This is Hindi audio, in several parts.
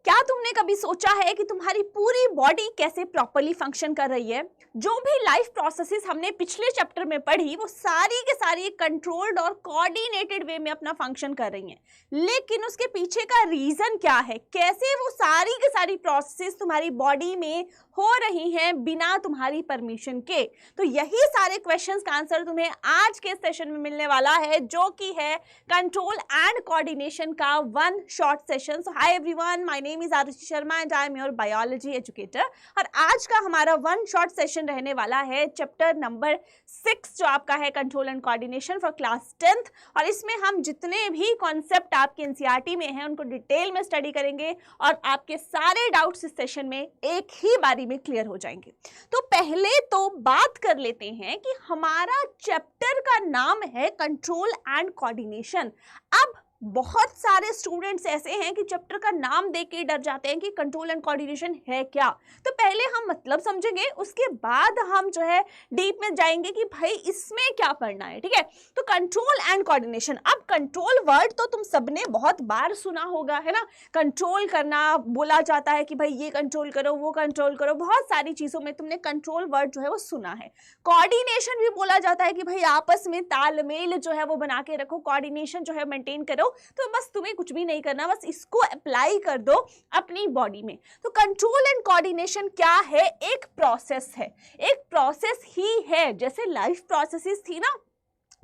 क्या तुमने कभी सोचा है कि तुम्हारी पूरी बॉडी कैसे प्रॉपरली फंक्शन कर रही है? जो भी लाइफ प्रोसेसेस हमने पिछले चैप्टर में पढ़ी वो सारी के सारी कंट्रोल्ड और कोऑर्डिनेटेड वे में अपना फंक्शन कर रही हैं, लेकिन उसके पीछे का रीजन क्या है? कैसे वो सारी के सारी प्रोसेसेस तुम्हारी बॉडी में हो रही हैं बिना तुम्हारी परमिशन के? तो यही सारे क्वेश्चंस का आंसर तुम्हें आज के सेशन में मिलने वाला है, जो कि है कंट्रोल एंड कोऑर्डिनेशन का one short session. So hi everyone, my name is Aarushi Sharma and I am your biology educator. और आज का हमारा वन शॉर्ट सेशन रहने वाला है चैप्टर नंबर 6, जो आपका है control and coordination for class 10th। और इसमें हम जितने भी कॉन्सेप्ट आपके एनसीईआरटी में हैं उनको डिटेल में स्टडी करेंगे और आपके सारे डाउट्स इस सेशन में एक ही बारी में क्लियर हो जाएंगे। तो पहले तो बात कर लेते हैं कि हमारा चैप्टर का नाम है कंट्रोल एंड कोऑर्डिनेशन। अब बहुत सारे स्टूडेंट्स ऐसे हैं कि चैप्टर का नाम देख के डर जाते हैं कि कंट्रोल एंड कोऑर्डिनेशन है क्या। तो पहले हम मतलब समझेंगे, उसके बाद हम जो है डीप में जाएंगे कि भाई इसमें क्या पढ़ना है। ठीक है, तो कंट्रोल एंड कोऑर्डिनेशन। अब कंट्रोल वर्ड तो तुम सबने बहुत बार सुना होगा, है ना। कंट्रोल करना बोला जाता है कि भाई ये कंट्रोल करो, वो कंट्रोल करो, बहुत सारी चीजों में तुमने कंट्रोल वर्ड जो है वो सुना है। कोऑर्डिनेशन भी बोला जाता है कि भाई आपस में तालमेल जो है वो बना के रखो, कोऑर्डिनेशन जो है मेंटेन करो। तो बस तुम्हें कुछ भी नहीं करना, बस इसको अप्लाई कर दो अपनी बॉडी में। तो कंट्रोल एंड कोऑर्डिनेशन क्या है? एक प्रोसेस है, एक प्रोसेस ही है। जैसे लाइफ प्रोसेसेस थी ना,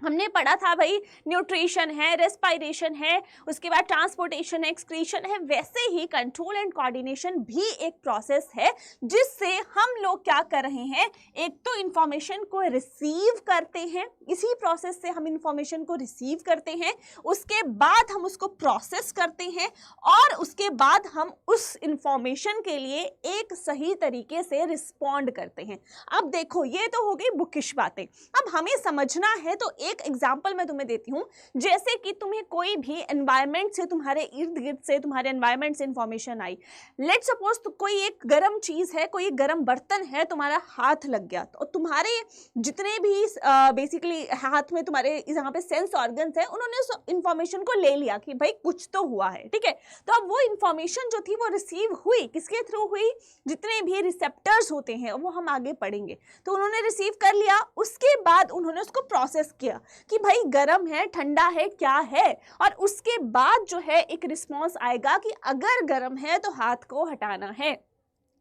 हमने पढ़ा था भाई, न्यूट्रिशन है, रेस्पिरेशन है, उसके बाद ट्रांसपोर्टेशन है, एक्सक्रीशन है, वैसे ही कंट्रोल एंड कोऑर्डिनेशन भी एक प्रोसेस है जिससे हम लोग क्या कर रहे हैं, एक तो इंफॉर्मेशन को रिसीव करते हैं, इसी प्रोसेस से हम इंफॉर्मेशन को रिसीव करते हैं, उसके बाद हम उसको प्रोसेस करते हैं और उसके बाद हम उस इंफॉर्मेशन के लिए एक सही तरीके से रिस्पॉन्ड करते हैं। अब देखो, ये तो हो गई बुकिश बातें। अब हमें समझना है, तो एक एग्जांपल मैं तुम्हें देती हूँ। जैसे कि तुम्हें कोई भी एनवायरनमेंट से, तुम्हारे इर्द गिर्द से, तुम्हारे एनवायरनमेंट से इंफॉर्मेशन आई। लेट्स सपोज तो कोई एक गर्म चीज है, कोई एक गर्म बर्तन है, तुम्हारा हाथ लग गया, तो तुम्हारे जितने भी बेसिकली हाथ में तुम्हारे यहाँ पे सेंस ऑर्गन्स है, उन्होंने उस इंफॉर्मेशन को ले लिया कि भाई कुछ तो हुआ है। ठीक है, तो अब वो इंफॉर्मेशन जो थी वो रिसीव हुई, किसके थ्रू हुई? जितने भी रिसेप्टर्स होते हैं वो हम आगे पढ़ेंगे। तो उन्होंने रिसीव कर लिया, उसके बाद उन्होंने उसको प्रोसेस किया कि भाई गर्म है, ठंडा है, क्या है, और उसके बाद जो है एक रिस्पॉन्स आएगा कि अगर गर्म है तो हाथ को हटाना है।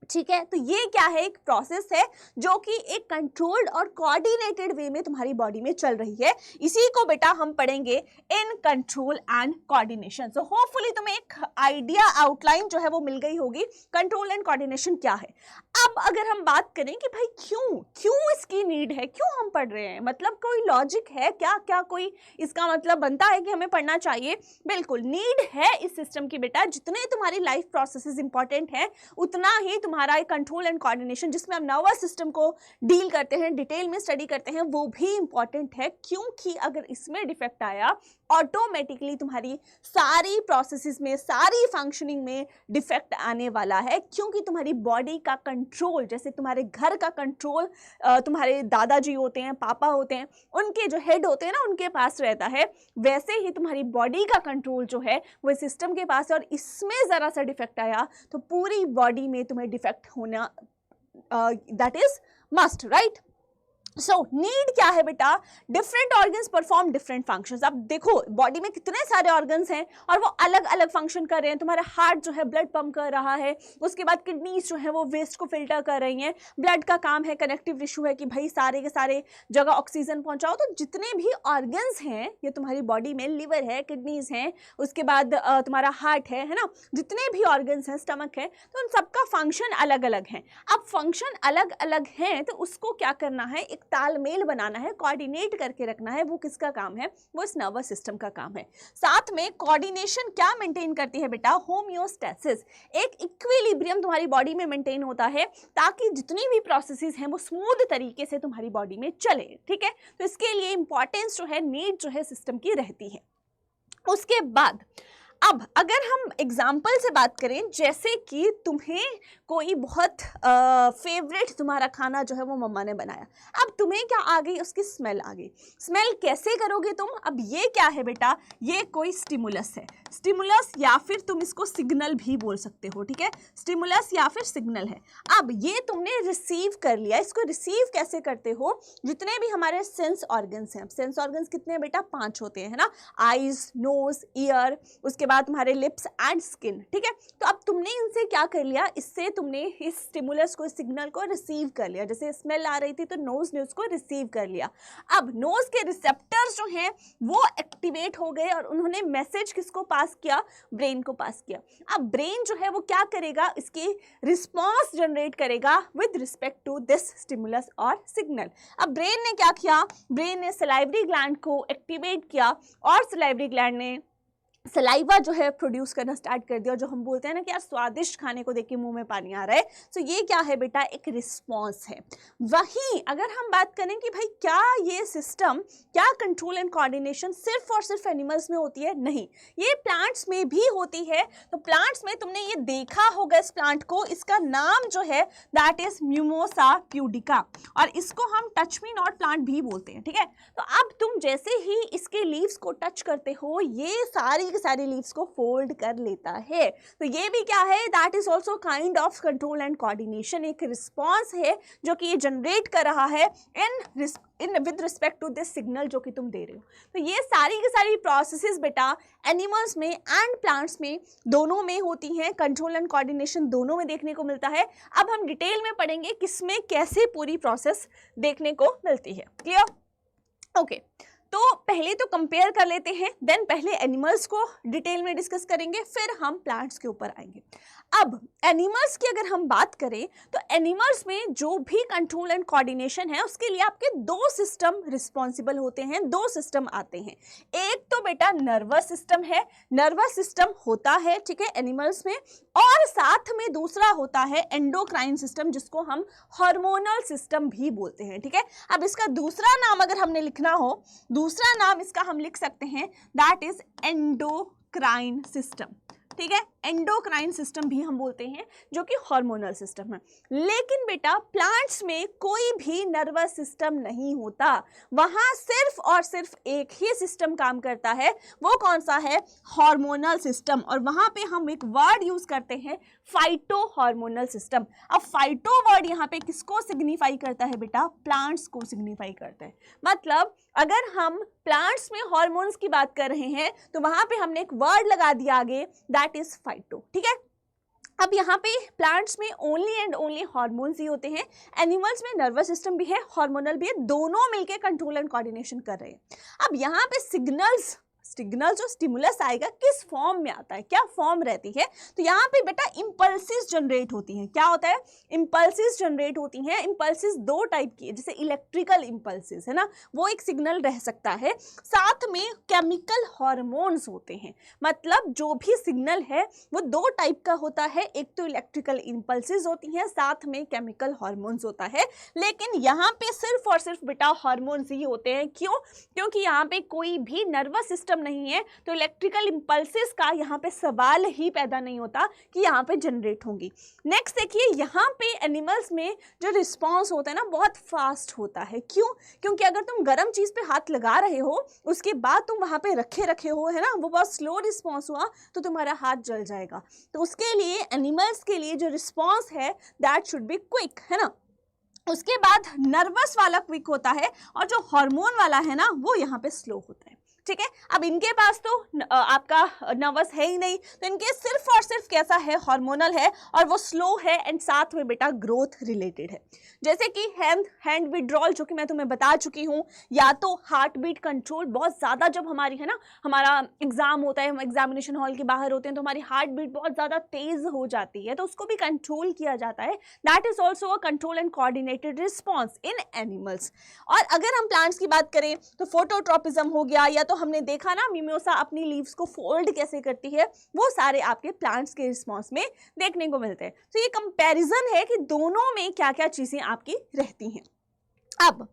ठीक है, तो ये क्या है? एक प्रोसेस है जो कि एक कंट्रोल्ड और कोऑर्डिनेटेड वे में तुम्हारी बॉडी में चल रही है। इसी को बेटा हम पढ़ेंगे in control and coordination. So hopefully तुम्हें एक आइडिया, आउटलाइन जो है वो मिल गई होगी कंट्रोल एंड कोऑर्डिनेशन क्या है। अब अगर हम बात करें कि भाई क्यों इसकी नीड है, क्यों हम पढ़ रहे हैं, मतलब कोई लॉजिक है क्या? क्या कोई इसका मतलब बनता है कि हमें पढ़ना चाहिए? बिल्कुल नीड है इस सिस्टम की बेटा। जितने तुम्हारी लाइफ प्रोसेसेस इंपॉर्टेंट है, उतना ही तुम्हारा कंट्रोल एंड कोऑर्डिनेशन, जिसमें हम नर्वस सिस्टम को डील करते हैं, डिटेल में स्टडी करते हैं, वो भी इंपॉर्टेंट है। क्योंकि अगर इसमें डिफेक्ट आया, ऑटोमेटिकली तुम्हारी सारी प्रोसेसेस में, सारी फंक्शनिंग में डिफेक्ट आने वाला है। क्योंकि तुम्हारी बॉडी का कंट्रोल, जैसे तुम्हारे घर का कंट्रोल तुम्हारे दादाजी होते हैं, पापा होते हैं, उनके जो हेड होते हैं ना, उनके पास रहता है, वैसे ही तुम्हारी बॉडी का कंट्रोल जो है वो सिस्टम के पास है। और इसमें जरा सा डिफेक्ट आया तो पूरी बॉडी में तुम्हें डिफेक्ट होना that is must, right. So need क्या है बेटा? Different organs perform different functions. अब देखो बॉडी में कितने सारे ऑर्गन्स हैं और वो अलग अलग फंक्शन कर रहे हैं। तुम्हारा हार्ट जो है ब्लड पंप कर रहा है, उसके बाद किडनीज जो है वो वेस्ट को फिल्टर कर रही हैं, ब्लड का काम है, कनेक्टिव टिश्यू है कि भाई सारे के सारे जगह ऑक्सीजन पहुंचाओ। तो जितने भी ऑर्गन्स हैं ये तुम्हारी बॉडी में, लिवर है, किडनीज हैं, उसके बाद तुम्हारा हार्ट है ना, जितने भी ऑर्गन्स हैं, स्टमक है, तो उन सबका फंक्शन अलग अलग है। अब फंक्शन अलग अलग हैं तो उसको क्या करना है? एक तालमेल बनाना है, कोऑर्डिनेट करके रखना है। वो किसका काम है? वो इस नर्वस सिस्टम का काम है। साथ में कोऑर्डिनेशन क्या मेंटेन करती है बेटा? होमियोस्टेसिस, एक इक्विलिब्रियम तुम्हारी बॉडी में मेंटेन होता है ताकि जितनी भी प्रोसेसेस हैं वो स्मूथ तरीके से तुम्हारी बॉडी में चले। ठीक है, तो इसके लिए इंपॉर्टेंस जो है, नीड जो है सिस्टम की रहती है। उसके बाद अब अगर हम एग्जाम्पल से बात करें, जैसे कि तुम्हें कोई बहुत फेवरेट तुम्हारा खाना जो है वो मम्मा ने बनाया, अब तुम्हें क्या आ गई? उसकी स्मेल आ गई। स्मेल कैसे करोगे तुम? अब ये क्या है बेटा? ये कोई स्टिमुलस है। स्टिमुलस या फिर तुम इसको सिग्नल भी बोल सकते हो, ठीक है, स्टिमुलस या फिर सिग्नल है। अब ये तुमने रिसीव कर लिया, इसको रिसीव कैसे करते हो, जितने भी हमारे सेंस ऑर्गन्स हैं, सेंस ऑर्गन्स कितने हैं बेटा, 5 होते हैं ना, आईज, नोज, ईयर, उसके बाद तुम्हारे लिप्स एंड स्किन, ठीक है। तो अब तुमने इनसे क्या कर लिया, इससे तुमने इस स्टिमुलस को, सिग्नल को रिसीव कर लिया। जैसे स्मेल आ रही थी तो नोज ने उसको रिसीव कर लिया। अब नोज के रिसेप्टर्स जो हैं वो एक्टिवेट हो गए और उन्होंने मैसेज किसको पास किया, ब्रेन को पास किया। अब ब्रेन जो है वो क्या करेगा, इसकी रिस्पॉन्स जनरेट करेगा with respect to this stimulus और सिग्नल। अब ब्रेन ने क्या किया, ब्रेन ने सलाइवरी ग्लैंड को एक्टिवेट किया और सलाइवरी ग्लैंड ने सलाइवा जो है प्रोड्यूस करना स्टार्ट कर दिया। जो हम बोलते हैं ना कि यार स्वादिष्ट खाने को देख के मुंह में पानी आ रहा है, तो ये क्या है बेटा, एक रिस्पॉन्स है। वहीं अगर हम बात करें कि भाई क्या ये सिस्टम, क्या कंट्रोल एंड कोऑर्डिनेशन सिर्फ और सिर्फ एनिमल्स में होती है, नहीं, ये प्लांट्स में भी होती है। तो प्लांट्स में तुमने ये देखा होगा, इस प्लांट को, इसका नाम जो है दैट इज मिमोसा प्यूडिका, और इसको हम टच मी नॉट प्लांट भी बोलते हैं, ठीक है। तो अब तुम जैसे ही इसके लीव्स को टच करते हो, ये सारी लीव्स को फोल्ड कर लेता है। तो ये भी क्या है, that is also kind of control and coordination, एक रिस्पॉन्स है जो कि ये जनरेट कर रहा है in with respect to this signal जो कि तुम दे रहे हो। तो ये सारी की सारी प्रोसेसेस बेटा एनिमल्स में एंड प्लांट्स में दोनों में होती हैं, कंट्रोल एंड कोऑर्डिनेशन दोनों में देखने को मिलता है। अब हम डिटेल में पढ़ेंगे किसमें कैसे पूरी प्रोसेस देखने को मिलती है। क्लियर? ओके, तो पहले तो कंपेयर कर लेते हैं, देन पहले एनिमल्स को डिटेल में डिस्कस करेंगे, फिर हम प्लांट्स के ऊपर आएंगे। अब एनिमल्स की अगर हम बात करें तो एनिमल्स में जो भी कंट्रोल एंड कोऑर्डिनेशन है उसके लिए आपके 2 सिस्टम रिस्पॉन्सिबल होते हैं, 2 सिस्टम आते हैं। एक तो बेटा नर्वस सिस्टम है, नर्वस सिस्टम होता है, ठीक है, एनिमल्स में, और साथ में दूसरा होता है एंडोक्राइन सिस्टम, जिसको हम हार्मोनल सिस्टम भी बोलते हैं, ठीक है। अब इसका दूसरा नाम अगर हमने लिखना हो, दूसरा नाम इसका हम लिख सकते हैं, दैट इज एंडोक्राइन सिस्टम, ठीक है, एंडोक्राइन सिस्टम भी हम बोलते हैं, जो कि हार्मोनल सिस्टम है। लेकिन बेटा प्लांट्स में कोई भी नर्वस सिस्टम नहीं होता, वहां सिर्फ और सिर्फ एक ही सिस्टम काम करता है, वो कौन सा है, हार्मोनल सिस्टम। और वहां पे हम एक वर्ड यूज करते हैं, फाइटो हार्मोनल सिस्टम। अब फाइटो वर्ड यहाँ पे किसको सिग्निफाई करता है बेटा, प्लांट्स को सिग्निफाई करता है। मतलब अगर हम प्लांट्स में हार्मोन्स की बात कर रहे हैं तो वहां पे हमने एक वर्ड लगा दिया आगे, दैट इज फाइटो, ठीक है। अब यहाँ पे प्लांट्स में ओनली एंड ओनली हार्मोन्स ही होते हैं, एनिमल्स में नर्वस सिस्टम भी है, हार्मोनल भी है, दोनों मिलके कंट्रोल एंड कोऑर्डिनेशन कर रहे हैं। अब यहाँ पे सिग्नल जो स्टिमुलस आएगा किस फॉर्म में आता है, क्या फॉर्म रहती है, तो यहाँ पे बेटा इंपल्सेस जनरेट होती हैं। क्या होता है, इंपल्सेस जनरेट होती हैं। इंपल्सेस 2 टाइप की है, जैसे इलेक्ट्रिकल इंपल्सेस है ना, वो एक सिग्नल रह सकता है, साथ में केमिकल हार्मोन्स होते हैं। मतलब जो भी सिग्नल है वो 2 टाइप का होता है, एक तो इलेक्ट्रिकल इंपल्सेस होती हैं, साथ में केमिकल हार्मोन्स होता है। लेकिन यहाँ पे सिर्फ और सिर्फ बेटा हार्मोन्स ही होते हैं। क्यों? क्योंकि यहाँ पे कोई भी नर्वस सिस्टम नहीं है, तो इलेक्ट्रिकल इंपल्सेस का यहाँ पे सवाल ही पैदा नहीं होता कि यहाँ पे जनरेट होंगी। नेक्स्ट देखिए, यहाँ पे एनिमल्स में जो रिस्पॉन्स होता है ना बहुत फास्ट होता है। क्यों? क्योंकि अगर तुम गर्म चीज पे हाथ लगा रहे हो, उसके बाद तुम वहां पे रखे हो, है ना, वो बहुत स्लो रिस्पॉन्स हुआ तो तुम्हारा हाथ जल जाएगा। तो उसके लिए एनिमल्स के लिए जो रिस्पॉन्स है दैट शुड बी क्विक, है ना। उसके बाद नर्वस वाला क्विक होता है और जो हार्मोन वाला है ना वो यहाँ पे स्लो होता है, ठीक है। अब इनके पास तो आपका नर्वस है ही नहीं, तो इनके सिर्फ और सिर्फ कैसा है, हार्मोनल है, और वो स्लो है एंड साथ में बेटा ग्रोथ रिलेटेड है। जैसे कि हैंड विड्रॉल जो कि मैं तुम्हें बता चुकी हूँ, या तो हार्ट बीट कंट्रोल, बहुत ज़्यादा जब हमारी है ना, हमारा एग्जाम होता है, हम एग्जामिनेशन हॉल के बाहर होते हैं तो हमारी हार्ट बीट बहुत ज़्यादा तेज हो जाती है, तो उसको भी कंट्रोल किया जाता है। That is also a control and coordinated response in animals. और अगर हम प्लांट्स की बात करें तो फोटोट्रोपिज्म हो गया, या तो हमने देखा ना मिमोसा अपनी लीव्स को फोल्ड कैसे करती है, वो सारे आपके प्लांट्स के रिस्पॉन्स में देखने को मिलते हैं। तो ये कंपैरिजन है कि दोनों में क्या क्या चीजें आपकी रहती हैं। अब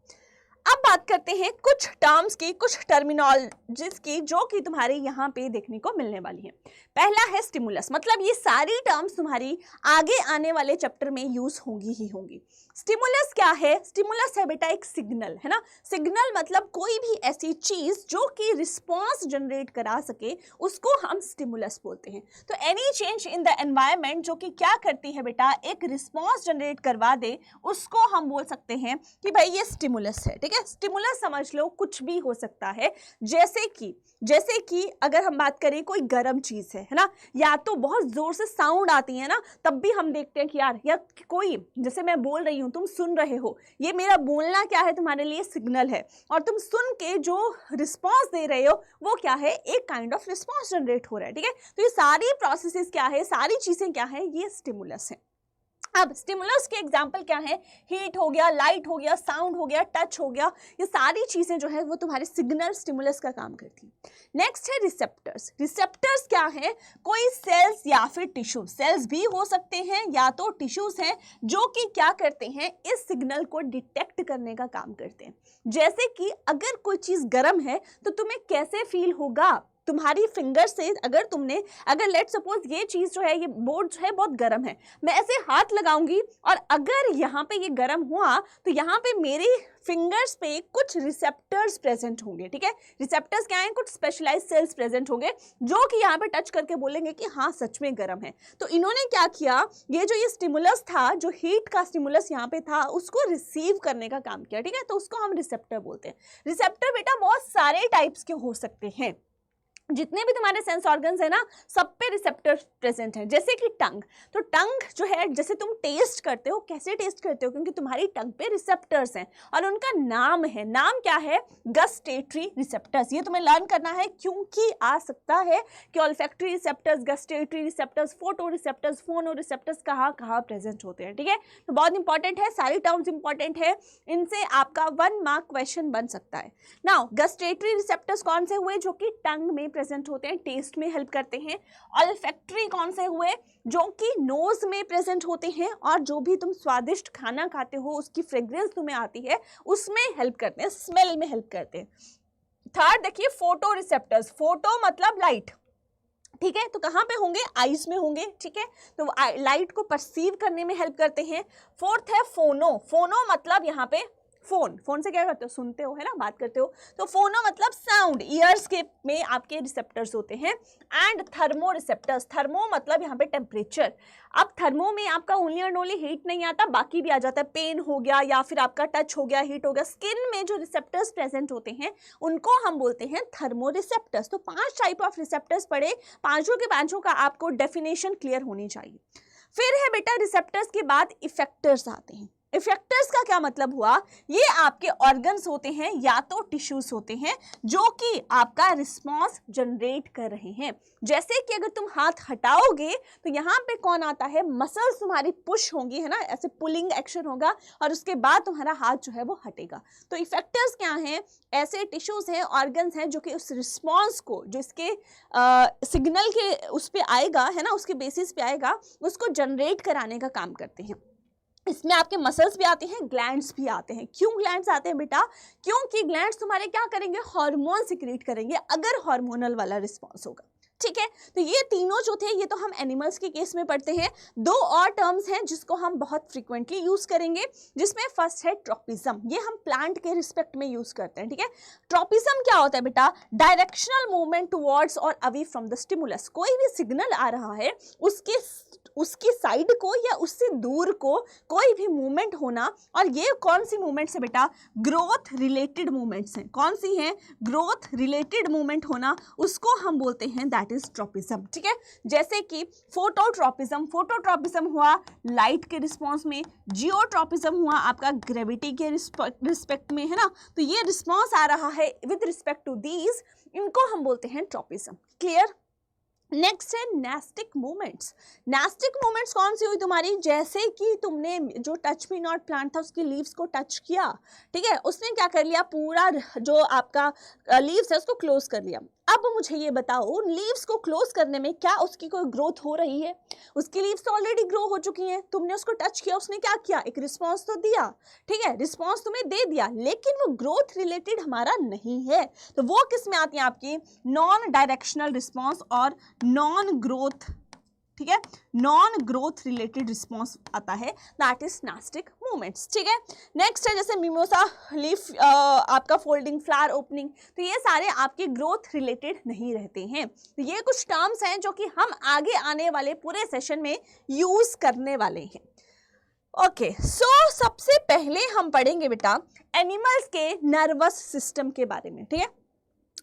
अब बात करते हैं कुछ टर्म्स की, कुछ टर्मिनोलॉजीज की, जो कि तुम्हारे यहाँ पे देखने को मिलने वाली है। पहला है स्टिमुलस, मतलब ये सारी टर्म्स तुम्हारी आगे आने वाले चैप्टर में यूज होंगी ही होंगी। स्टिमुलस क्या है? स्टिमुलस है बेटा एक सिग्नल, है ना। सिग्नल मतलब कोई भी ऐसी चीज जो कि रिस्पॉन्स जनरेट करा सके, उसको हम स्टिमुलस बोलते हैं। तो any change in the environment जो कि क्या करती है बेटा, एक रिस्पॉन्स जनरेट करवा दे, उसको हम बोल सकते हैं कि भाई ये स्टिमुलस है। ठीक है, स्टिमुलस समझ लो कुछ भी हो सकता है। जैसे कि अगर हम बात करें कोई गर्म चीज है ना, या तो बहुत जोर से साउंड आती है ना, तब भी हम देखते हैं कि यार कोई, जैसे मैं बोल रही हूं तुम सुन रहे हो, ये मेरा बोलना क्या है तुम्हारे लिए सिग्नल है, और तुम सुन के जो रिस्पॉन्स दे रहे हो वो क्या है, एक काइंड ऑफ रिस्पॉन्स जनरेट हो रहा है। ठीक है, तो ये सारी प्रोसेसेस क्या है, सारी चीजें क्या है, ये स्टिमुलस है। अब स्टिमुलस के एग्जाम्पल क्या है, हीट हो गया, लाइट हो गया, साउंड हो गया, टच हो गया, ये सारी चीजें जो है वो तुम्हारे सिग्नल स्टिमुलस का काम करती है। नेक्स्ट है रिसेप्टर्स। रिसेप्टर्स क्या है, कोई सेल्स या फिर टिश्यू, सेल्स भी हो सकते हैं या तो टिश्यूज हैं, जो कि क्या करते हैं, इस सिग्नल को डिटेक्ट करने का काम करते हैं। जैसे कि अगर कोई चीज गर्म है तो तुम्हें कैसे फील होगा, तुम्हारी फिंगर से अगर लेट सपोज ये चीज जो है, ये बोर्ड जो है बहुत गर्म है, मैं ऐसे हाथ लगाऊंगी और अगर यहाँ पे ये गर्म हुआ तो यहाँ पे मेरी फिंगर्स पे कुछ रिसेप्टर्स प्रेजेंट होंगे। ठीक है, रिसेप्टर्स क्या हैं, कुछ स्पेशलाइज्ड सेल्स प्रेजेंट होंगे जो कि यहाँ पे टच करके बोलेंगे कि हाँ सच में गर्म है। तो इन्होंने क्या किया, ये स्टिमुलस था, जो हीट का स्टिमुलस यहाँ पे था, उसको रिसीव करने का काम किया। ठीक है, तो उसको हम रिसेप्टर बोलते हैं। रिसेप्टर बेटा बहुत सारे टाइप्स के हो सकते हैं, जितने भी तुम्हारे सेंस ऑर्गन्स है ना, सब पे रिसेप्टर प्रेजेंट है। जैसे कि टंग, तो टंग जो है, जैसे तुम टेस्ट करते हो, कैसे टेस्ट करते हो, क्योंकि तुम्हारी टंग पे रिसेप्टर्स हैं और उनका नाम है, नाम क्या है, गस्टेटरी रिसेप्टर्स। ये तुम्हें लर्न करना है, क्योंकि आ सकता है कि olfactory receptors, gustatory receptors, photo receptors, फोनो रिसेप्टर्स कहाँ कहाँ प्रेजेंट होते हैं। ठीक है, तो बहुत इंपॉर्टेंट है, सारी टर्म्स इंपॉर्टेंट है, इनसे आपका 1 मार्क क्वेश्चन बन सकता है। नाउ गस्टेटरी रिसेप्टर्स कौन से हुए, जो कि टंग में प्रेजेंट होते हैं, टेस्ट में हेल्प करते हैं। ऑल्फैक्टरी कौन से हुए, जो कि नोज में प्रेजेंट होते हैं, और जो भी तुम स्वादिष्ट खाना खाते हो उसकी फ्रेग्रेंस तुम्हें आती है, उसमें हेल्प करते हैं, स्मेल में हेल्प करते हैं। थर्ड देखिए फोटो रिसेप्टर्स, फोटो मतलब लाइट। ठीक है, तो कहाँ पे होंगे, आईज में होंगे। ठीक है, तो लाइट को परसीव करने में हेल्प करते हैं। फोर्थ है फोनो, फोनो मतलब यहाँ पे फोन से क्या करते हो, सुनते हो, है ना, बात करते हो, तो फोनो मतलब साउंड, ईयर्स के में आपके रिसेप्टर्स होते हैं। एंड थर्मो रिसेप्टर्स, थर्मो मतलब यहाँ पे टेम्परेचर। अब थर्मो में आपका ओनली एंड ओनली हीट नहीं आता, बाकी भी आ जाता है, पेन हो गया या फिर आपका टच हो गया, हीट हो गया। स्किन में जो रिसेप्टर्स प्रेजेंट होते हैं उनको हम बोलते हैं थर्मो रिसेप्टर्स। तो 5 टाइप ऑफ रिसेप्टर्स पढ़े, पांचों के पांचों का आपको डेफिनेशन क्लियर होनी चाहिए। फिर है बेटा रिसेप्टर्स के बाद इफेक्टर्स आते हैं। इफेक्टर्स का क्या मतलब हुआ, ये आपके ऑर्गन्स होते हैं या तो टिश्यूज होते हैं, जो कि आपका रिस्पॉन्स जनरेट कर रहे हैं। जैसे कि अगर तुम हाथ हटाओगे तो यहाँ पे कौन आता है, मसल्स तुम्हारी पुश होंगी, है ना, ऐसे पुलिंग एक्शन होगा और उसके बाद तुम्हारा हाथ जो है वो हटेगा। तो इफेक्टर्स क्या हैं, ऐसे टिश्यूज हैं, ऑर्गन्स हैं, जो कि उस रिस्पॉन्स को, जो इसके सिग्नल के उस पे आएगा, है ना, उसके बेसिस पे आएगा, उसको जनरेट कराने का काम करते हैं। इसमें आपके मसल्स भी आते हैं, ग्लैंड्स भी आते हैं। क्यों ग्लैंड्स आते हैं बेटा, क्योंकि ग्लैंड्स तुम्हारे क्या करेंगे, हार्मोन सिक्रीट करेंगे अगर हार्मोनल वाला रिस्पॉन्स होगा। ठीक है, तो ये तीनों जो थे, ये तो हम एनिमल्स के केस में पढ़ते हैं। 2 और टर्म्स हैं जिसको हम बहुत फ्रीक्वेंटली यूज करेंगे, जिसमें फर्स्ट है ट्रॉपिज्म, ये हम प्लांट के रिस्पेक्ट में यूज करते हैं। ठीक है, ट्रॉपिज्म क्या होता है बेटा, डायरेक्शनल मूवमेंट टुवर्ड्स और अवे फ्रॉम द स्टिमुलस। कोई भी सिग्नल आ रहा है, उसकी साइड को या उससे दूर को कोई भी मूवमेंट होना, और ये कौन सी मूवमेंट्स है बेटा, ग्रोथ रिलेटेड मूवमेंट्स हैं। कौन सी हैं, ग्रोथ रिलेटेड मूवमेंट होना, उसको हम बोलते हैं दैट इज ट्रॉपिज्म। ठीक है, जैसे कि फोटोट्रॉपिज्म हुआ लाइट के रिस्पॉन्स में, जियोट्रॉपिज्म हुआ आपका ग्रेविटी के रिस्पेक्ट में, है ना, तो ये रिस्पॉन्स आ रहा है विद रिस्पेक्ट टू दीज, इनको हम बोलते हैं ट्रॉपिज्म। क्लियर। नेक्स्ट है नेस्टिक मूवमेंट्स। नेस्टिक मूवमेंट्स कौन सी हुई तुम्हारी, जैसे कि तुमने जो टच मी नॉट प्लांट था उसकी लीव्स को टच किया, ठीक है, उसने क्या कर लिया, पूरा जो आपका लीव्स है उसको क्लोज कर लिया। अब मुझे ये बताओ, लीव्स को क्लोज करने में क्या उसकी कोई ग्रोथ हो रही है? उसकी लीव्स तो ऑलरेडी ग्रो हो चुकी हैं, तुमने उसको टच किया, उसने क्या किया, एक रिस्पॉन्स तो दिया, ठीक है, रिस्पॉन्स तुम्हें दे दिया, लेकिन वो ग्रोथ रिलेटेड हमारा नहीं है। तो वो किस में आती है आपकी? नॉन डायरेक्शनल रिस्पॉन्स और नॉन ग्रोथ, ठीक है, नॉन ग्रोथ रिलेटेड रिस्पॉन्स आता है, दैट इज सिनेस्टिक मूवमेंट्स। ठीक है, नेक्स्ट है जैसे मिमोसा लीफ, आपका फोल्डिंग, फ्लावर ओपनिंग, तो ये सारे आपके ग्रोथ रिलेटेड नहीं रहते हैं। तो ये कुछ टर्म्स हैं जो कि हम आगे आने वाले पूरे सेशन में यूज करने वाले हैं। ओके, सो सबसे पहले हम पढ़ेंगे बेटा एनिमल्स के नर्वस सिस्टम के बारे में। ठीक है,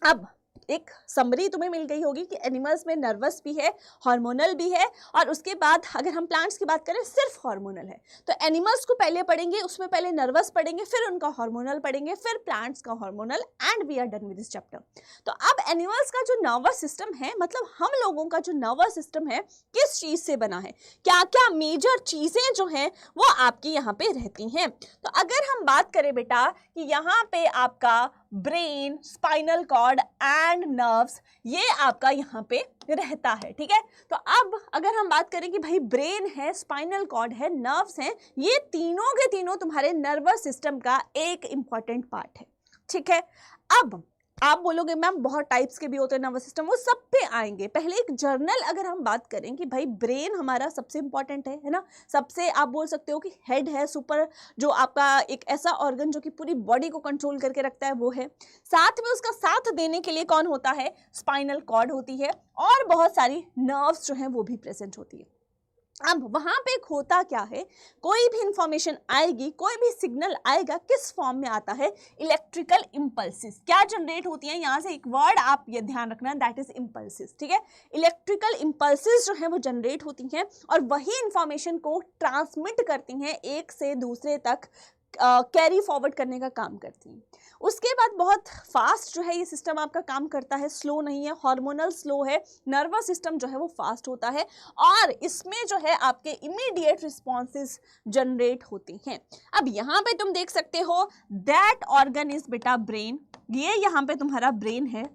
अब एक समरी तुम्हें मिल गई होगी कि एनिमल्स में नर्वस भी है, हार्मोनल भी है, और उसके बाद अगर हम प्लांट्स की बात करें सिर्फ हार्मोनल है। तो एनिमल्स को पहले पढ़ेंगे, उसमें पहले नर्वस पढ़ेंगे, फिर उनका हार्मोनल पढ़ेंगे, फिर प्लांट्स का hormonal, and we are done with this chapter. तो अब एनिमल्स का जो नर्वस सिस्टम है, मतलब हम लोगों का जो नर्वस सिस्टम है किस चीज से बना है, क्या क्या मेजर चीजें जो हैं वो आपकी यहाँ पे रहती हैं। तो अगर हम बात करें बेटा कि यहाँ पे आपका brain, spinal cord and nerves, ये आपका यहाँ पे रहता है। ठीक है, तो अब अगर हम बात करें कि भाई ब्रेन है, स्पाइनल कॉर्ड है, नर्व्स हैं, ये तीनों के तीनों तुम्हारे नर्वस सिस्टम का एक इंपॉर्टेंट पार्ट है। ठीक है, अब आप बोलोगे मैम बहुत टाइप्स के भी होते हैं नर्वस सिस्टम, वो सब पे आएंगे। पहले एक जर्नल अगर हम बात करें कि भाई ब्रेन हमारा सबसे इंपॉर्टेंट है ना, सबसे आप बोल सकते हो कि हेड है, सुपर जो आपका एक ऐसा ऑर्गन जो कि पूरी बॉडी को कंट्रोल करके रखता है वो है। साथ में उसका साथ देने के लिए कौन होता है? स्पाइनल कॉर्ड होती है, और बहुत सारी नर्व्स जो हैं वो भी प्रेजेंट होती है। अब वहां पे होता क्या है, कोई भी इंफॉर्मेशन आएगी, कोई भी सिग्नल आएगा, किस फॉर्म में आता है? Electrical impulses. क्या जनरेट होती हैं? यहां से एक वर्ड आप ये ध्यान रखना, दैट इज इंपल्सेस। ठीक है, इलेक्ट्रिकल इंपल्सेस जो है वो जनरेट होती हैं और वही इंफॉर्मेशन को ट्रांसमिट करती हैं, एक से दूसरे तक कैरी फॉरवर्ड करने का काम करती हैं। उसके बाद बहुत फास्ट जो है ये सिस्टम आपका काम करता है, स्लो नहीं है, हार्मोनल स्लो है, नर्वस सिस्टम जो है वो फास्ट होता है, और इसमें जो है आपके इमीडिएट रिस्पॉन्सेज जनरेट होती हैं। अब यहाँ पे तुम देख सकते हो दैट ऑर्गन इज बेटा ब्रेन, ये यहाँ पे तुम्हारा ब्रेन है,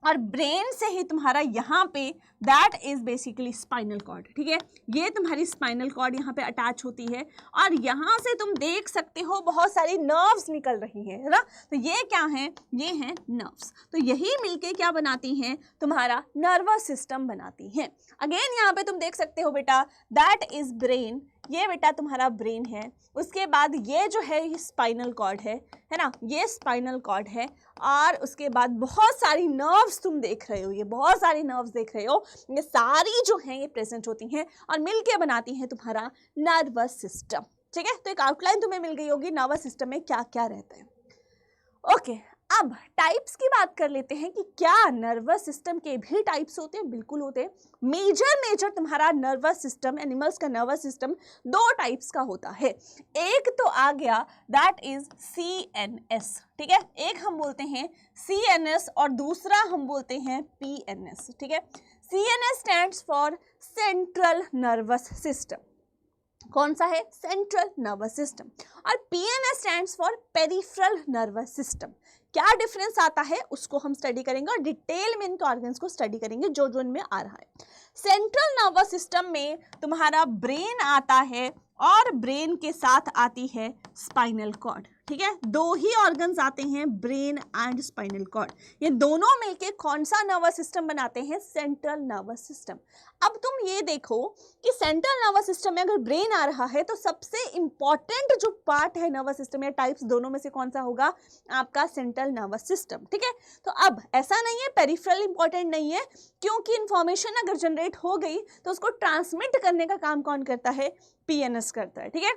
और ब्रेन से ही तुम्हारा यहाँ पे that is basically spinal cord. ठीक है, ये तुम्हारी स्पाइनल कॉर्ड यहाँ पे अटैच होती है, और यहाँ से तुम देख सकते हो बहुत सारी नर्व्स निकल रही हैं, है ना। तो ये क्या है? ये हैं नर्व्स। तो यही मिलके क्या बनाती हैं? तुम्हारा नर्वस सिस्टम बनाती हैं। अगेन यहाँ पे तुम देख सकते हो बेटा दैट इज ब्रेन, ये बेटा तुम्हारा ब्रेन है। उसके बाद ये जो है ये स्पाइनल कॉर्ड है ना, ये स्पाइनल कॉर्ड है, और उसके बाद बहुत सारी नर्व्स तुम देख रहे हो, ये बहुत सारी नर्व्स देख रहे हो, ये सारी जो हैं ये प्रेजेंट होती हैं और मिलके बनाती हैं तुम्हारा नर्वस सिस्टम। ठीक है, तो एक आउटलाइन तुम्हें मिल गई होगी नर्वस सिस्टम में क्या क्या रहता है। ओके, अब टाइप्स की बात कर लेते हैं कि क्या नर्वस सिस्टम के भी टाइप्स होते हैं? बिल्कुल होते हैं। मेजर तुम्हारा नर्वस सिस्टम, एनिमल्स का नर्वस सिस्टम दो टाइप्स का होता है। एक तो आ गया दैट इज CNS। ठीक है, एक हम बोलते हैं CNS और दूसरा हम बोलते हैं PNS। ठीक है, CNS stands for central nervous system. कौन सा है? Central nervous system. और PNS stands for peripheral nervous system. क्या डिफरेंस आता है उसको हम स्टडी करेंगे और डिटेल में इनके ऑर्गन्स को स्टडी करेंगे जो जो इनमें आ रहा है। सेंट्रल नर्वस सिस्टम में तुम्हारा ब्रेन आता है और ब्रेन के साथ आती है स्पाइनल कॉर्ड। ठीक है, दो ही ऑर्गन्स आते हैं, ब्रेन एंड स्पाइनल कॉर्ड। ये दोनों मिलके कौन सा नर्वस सिस्टम बनाते हैं? Central nervous system. अब तुम ये देखो कि सेंट्रल नर्वस सिस्टम में अगर ब्रेन आ रहा है तो सबसे इंपॉर्टेंट जो पार्ट है नर्वस सिस्टम या टाइप्स दोनों में से कौन सा होगा? आपका सेंट्रल नर्वस सिस्टम। ठीक है, तो अब ऐसा नहीं है पेरिफेरल इंपॉर्टेंट नहीं है, क्योंकि इंफॉर्मेशन अगर जनरेट हो गई तो उसको ट्रांसमिट करने का काम कौन करता है? PNS करता है। ठीक है,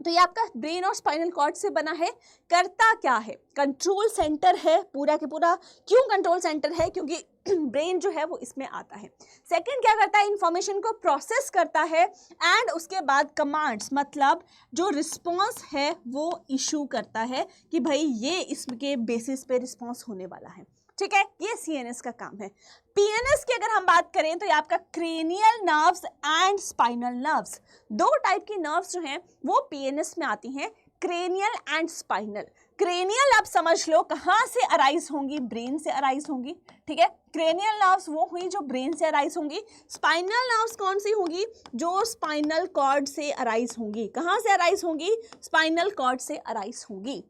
तो ये आपका ब्रेन और स्पाइनल कॉर्ड से बना है। करता क्या है? कंट्रोल सेंटर है पूरा के पूरा। क्यों कंट्रोल सेंटर है? क्योंकि ब्रेन जो है वो इसमें आता है। सेकंड क्या करता है? इंफॉर्मेशन को प्रोसेस करता है, एंड उसके बाद कमांड्स, मतलब जो रिस्पॉन्स है वो इशू करता है कि भाई ये इसके बेसिस पे रिस्पॉन्स होने वाला है। ठीक है, ये CNS का काम है। PNS की अगर हम बात करें तो ये आपका cranial nerves and spinal nerves, दो टाइप की नर्व्स जो हैं वो PNS में आती हैं, क्रेनियल एंड स्पाइनल। क्रेनियल आप समझ लो कहाँ से अराइज होंगी, ब्रेन से अराइज होंगी, ठीक है। क्रेनियल नर्व्स वो हुई जो ब्रेन से अराइज होंगी। स्पाइनल नर्व्स कौन सी होंगी, जो स्पाइनल कॉर्ड से अराइज होंगी। कहाँ से अराइज होंगी, स्पाइनल कॉर्ड से अराइज होंगी।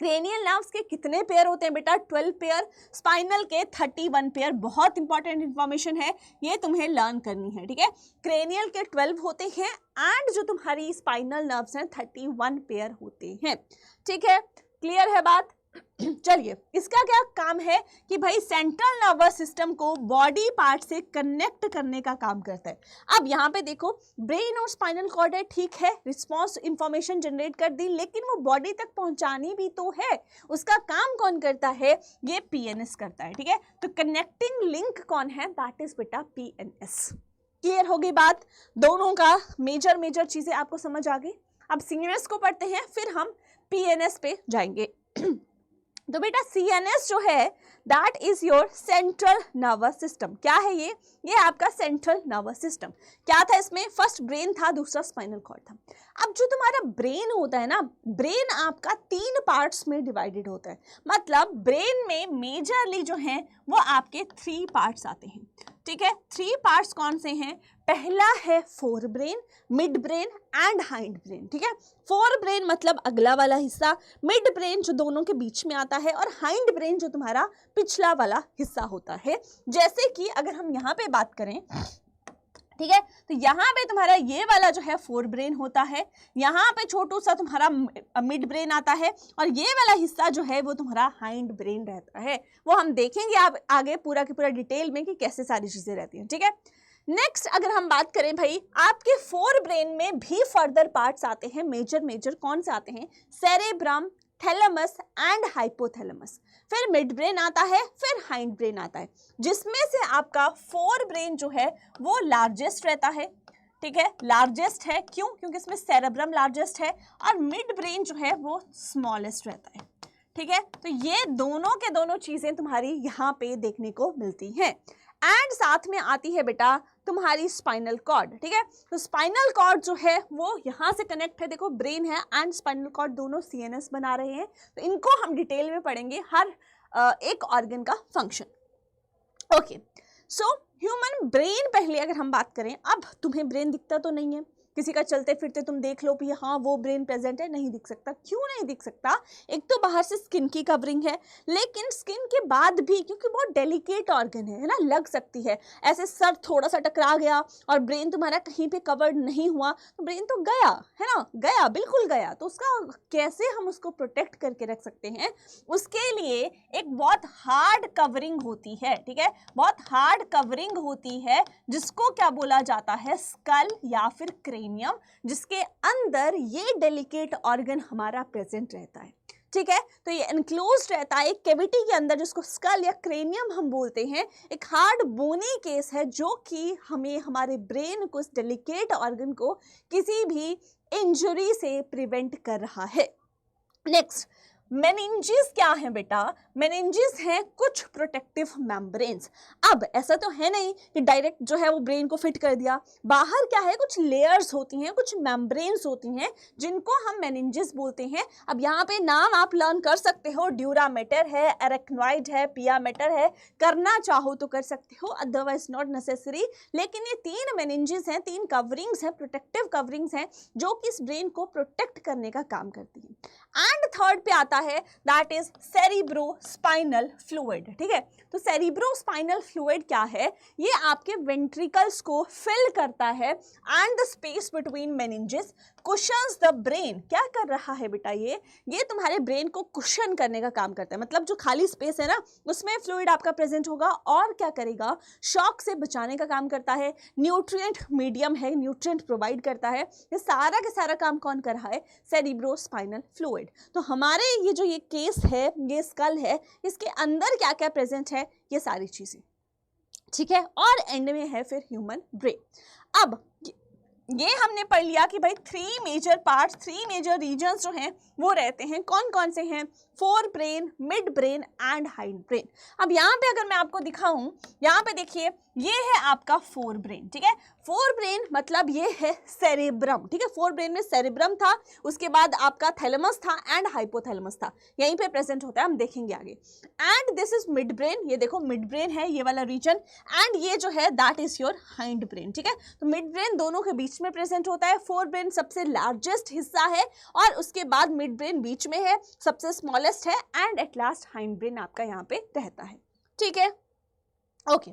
क्रेनियल नर्व्स के कितने पेयर होते हैं बेटा, 12 पेयर। स्पाइनल के 31 पेयर। बहुत इंपॉर्टेंट इंफॉर्मेशन है, ये तुम्हें लर्न करनी है, ठीक है। क्रेनियल के 12 होते हैं एंड जो तुम्हारी स्पाइनल नर्व्स हैं 31 पेयर होते हैं, ठीक है। क्लियर है बात। चलिए, इसका क्या काम है कि भाई सेंट्रल नर्वस सिस्टम को बॉडी पार्ट से कनेक्ट करने का काम करता है। अब यहाँ पे देखो, ब्रेन और स्पाइनल कॉर्ड है, ठीक है, रिस्पॉन्स इंफॉर्मेशन जनरेट कर दी, लेकिन वो बॉडी तक पहुंचानी भी तो है। उसका काम कौन करता है, ये पीएनएस करता है, ठीक है। तो कनेक्टिंग लिंक कौन है, दैट इज बेटा पीएनएस। क्लियर हो गई बात, दोनों का मेजर चीजें आपको समझ आ गई। अब सीएनएस को पढ़ते हैं, फिर हम पीएनएस पे जाएंगे। तो बेटा सीएनएस जो है that is your central nervous system. क्या है ये आपका सेंट्रल नर्वस सिस्टम। क्या था इसमें, फर्स्ट ब्रेन था, दूसरा स्पाइनल कॉर्ड था। अब जो तुम्हारा ब्रेन होता है ना, ब्रेन आपका 3 पार्ट्स में डिवाइडेड होता है। मतलब ब्रेन में मेजरली जो है वो आपके 3 पार्ट्स आते हैं, ठीक है। 3 पार्ट्स कौन से हैं, पहला है fore brain, mid brain and hind brain, ठीक है। फोर ब्रेन मतलब अगला वाला हिस्सा, मिड ब्रेन जो दोनों के बीच में आता है, और हाइंड ब्रेन जो तुम्हारा पिछला वाला हिस्सा होता है। जैसे कि अगर हम यहाँ पे बात करें, ठीक है, तो यहाँ पे तुम्हारा ये वाला जो है फोर ब्रेन होता है, यहाँ पे छोटू सा तुम्हारा मिड ब्रेन आता है, और ये वाला हिस्सा जो है वो तुम्हारा हाइंड ब्रेन रहता है। वो हम देखेंगे आप आगे पूरा के पूरा डिटेल में कि कैसे सारी चीजें रहती हैं, ठीक है। नेक्स्ट अगर हम बात करें भाई, आपके फोर ब्रेन में भी फर्दर पार्ट्स आते हैं, मेजर कौन से आते हैं, सेरेब्रम, थैलेमस एंड हाइपोथैलेमस। फिर मिड ब्रेन आता है, फिर हाइंड ब्रेन आता है, जिसमें से आपका फोर ब्रेन जो है वो लार्जेस्ट रहता है, ठीक है। लार्जेस्ट है क्यों, क्योंकि इसमें सेरेब्रम लार्जेस्ट है, और मिड ब्रेन जो है वो स्मॉलेस्ट रहता है, ठीक है। तो ये दोनों के दोनों चीजें तुम्हारी यहाँ पे देखने को मिलती हैं। एंड साथ में आती है बेटा तुम्हारी स्पाइनल कॉर्ड, ठीक है। तो स्पाइनल कॉर्ड जो है वो यहाँ से कनेक्ट है, देखो ब्रेन है एंड स्पाइनल कॉर्ड दोनों सीएनएस बना रहे हैं। तो इनको हम डिटेल में पढ़ेंगे, हर एक ऑर्गन का function. Okay, so human brain पहले अगर हम बात करें, अब तुम्हें ब्रेन दिखता तो नहीं है, किसी का चलते फिरते तुम देख लो कि हाँ वो ब्रेन प्रेजेंट है, नहीं दिख सकता। क्यों नहीं दिख सकता, एक तो बाहर से स्किन की कवरिंग है, लेकिन स्किन के बाद भी क्योंकि बहुत डेलिकेट ऑर्गन है ना, लग सकती है। ऐसे सर थोड़ा सा टकरा गया और ब्रेन तुम्हारा कहीं पे कवर्ड नहीं हुआ तो ब्रेन तो गया है ना, गया, बिल्कुल गया। तो उसका कैसे हम उसको प्रोटेक्ट करके रख सकते हैं, उसके लिए एक बहुत हार्ड कवरिंग होती है, ठीक है। बहुत हार्ड कवरिंग होती है जिसको क्या बोला जाता है, स्कल या फिर क्रेनियम, जिसके अंदर ये डेलिकेट ऑर्गन हमारा प्रेजेंट रहता है, ठीक है। तो ये एनक्लोज्ड रहता है एक कैविटी के अंदर, जिसको स्कल या क्रेनियम हम बोलते हैं। एक हार्ड बोनी केस है जो कि हमें हमारे ब्रेन को, इस डेलिकेट ऑर्गन को किसी भी इंजरी से प्रिवेंट कर रहा है। नेक्स्ट, मेनिंजेस क्या है बेटा, मेनिंजेस हैं कुछ प्रोटेक्टिव मेम्ब्रेन्स। अब ऐसा तो है नहीं कि डायरेक्ट जो है वो ब्रेन को फिट कर दिया, बाहर क्या है, कुछ लेयर्स होती हैं, कुछ मेम्ब्रेन्स होती हैं जिनको हम मेनिंजेस बोलते हैं। अब यहाँ पे नाम आप लर्न कर सकते हो, ड्यूरामेटर है, एरेक्नॉइड है, पियामेटर है, करना चाहो तो कर सकते हो, अदरवाइज नॉट नेसेसरी। लेकिन ये 3 मेनिंजेस हैं, 3 कवरिंग्स हैं, प्रोटेक्टिव कवरिंग्स हैं जो कि इस ब्रेन को प्रोटेक्ट करने का काम करती हैं। एंड थर्ड पे आता है दैट इज सेरिब्रोस्पाइनल फ्लूइड, ठीक है। तो सेरिब्रोस्पाइनल फ्लूइड क्या है, ये आपके वेंट्रिकल्स को फिल करता है and the space between meninges cushions the brain. क्या कर रहा है बेटा, ये तुम्हारे ब्रेन को कुशन करने का काम करता है। मतलब जो खाली स्पेस है ना, उसमें फ्लूइड आपका प्रेजेंट होगा और क्या करेगा, शॉक से बचाने का काम करता है, न्यूट्रिएंट मीडियम है, न्यूट्रिएंट प्रोवाइड करता है। ये सारा का सारा काम कौन कर रहा है, सेरिब्रोस्पाइनल फ्लूइड। तो हमारे ये केस है, ये स्कल है, इसके अंदर क्या क्या प्रेजेंट है, ये सारी चीजें, ठीक है। और एंड में है फिर ह्यूमन ब्रेन। अब ये हमने पढ़ लिया कि भाई 3 मेजर पार्ट्स, 3 मेजर रीजन्स जो हैं वो रहते हैं। कौन कौन से हैं, fore brain, mid brain and hind brain. अब यहाँ पे अगर मैं आपको दिखाऊं, यहाँ पे देखिए ये है आपका फोर ब्रेन, ठीक है। फोर ब्रेन मतलब ये है सेरेब्रम, ठीक है। फोर ब्रेन में सेरेब्रम था, उसके बाद आपका थैलेमस था एंड हाइपोथैलेमस था, यहीं पे प्रेजेंट होता है, हम देखेंगे आगे। And this is mid brain, ये देखो मिड ब्रेन है ये वाला रीजन, एंड ये जो है that is your hind brain, ठीक है। तो मिड ब्रेन दोनों के बीच में प्रेजेंट होता है, फोर ब्रेन सबसे लार्जेस्ट हिस्सा है और उसके बाद मिड ब्रेन बीच में है, सबसे स्मॉलेस्ट है, and at last hind brain आपका यहाँ पे रहता है, ठीक है। ओके,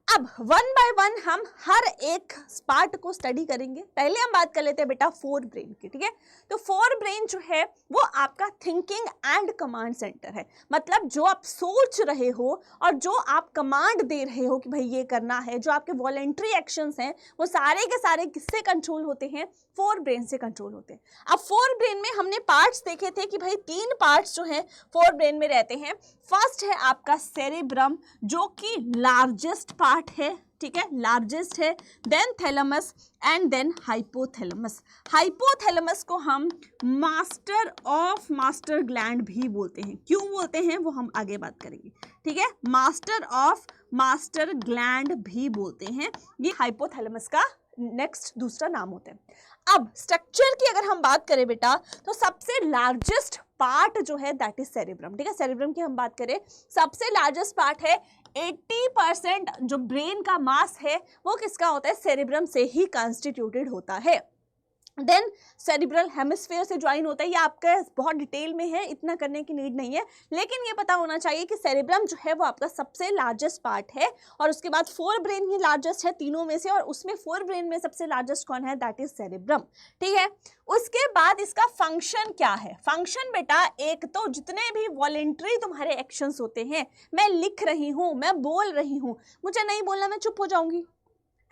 अब वन बाय वन हम हर एक पार्ट को स्टडी करेंगे। पहले हम बात कर लेते हैं बेटा फोर ब्रेन की, ठीक है। तो फोर ब्रेन जो है वो आपका थिंकिंग एंड कमांड सेंटर है, मतलब जो आप सोच रहे हो और जो आप कमांड दे रहे हो कि भाई ये करना है, जो आपके वॉलेंट्री एक्शंस हैं वो सारे के सारे किससे कंट्रोल होते हैं, फोर ब्रेन से कंट्रोल होते हैं। अब फोर ब्रेन में हमने पार्ट्स देखे थे कि भाई तीन पार्ट्स जो हैं फोर ब्रेन में रहते हैं। फर्स्ट है आपका सेरेब्रम जो कि लार्जेस्ट पार्ट है, ठीक है, लार्जेस्ट है, then thalamus and then hypothalamus. Hypothalamus को हम मास्टर ऑफ मास्टर ग्लैंड भी बोलते हैं। क्यों बोलते हैं वो हम आगे बात करेंगे, ठीक है। मास्टर ऑफ मास्टर ग्लैंड भी बोलते हैं, ये हाइपोथैलेमस का नेक्स्ट दूसरा नाम होता है। अब स्ट्रक्चर की अगर हम बात करें बेटा तो सबसे लार्जेस्ट पार्ट जो है दैट इज सेरेब्रम, ठीक है। सेरेब्रम की हम बात करें, सबसे लार्जेस्ट पार्ट है, 80% जो ब्रेन का मास है वो किसका होता है, सेरेब्रम से ही कॉन्स्टिट्यूटेड होता है। देन सेरिब्रल हेमिस्फीयर से ज्वाइन होता है, ये आपका बहुत डिटेल में है, इतना करने की नीड नहीं है, लेकिन ये पता होना चाहिए कि सेरिब्रम जो है वो आपका सबसे लार्जेस्ट पार्ट है और उसके बाद फोर ब्रेन ही लार्जेस्ट है तीनों में से, और उसमें फोर ब्रेन में सबसे लार्जेस्ट कौन है, दैट इज सेरिब्रम, ठीक है। उसके बाद इसका फंक्शन क्या है, फंक्शन बेटा एक तो जितने भी वॉलेंट्री तुम्हारे एक्शंस होते हैं, मैं लिख रही हूँ, मैं बोल रही हूँ, मुझे नहीं बोलना मैं चुप हो जाऊंगी,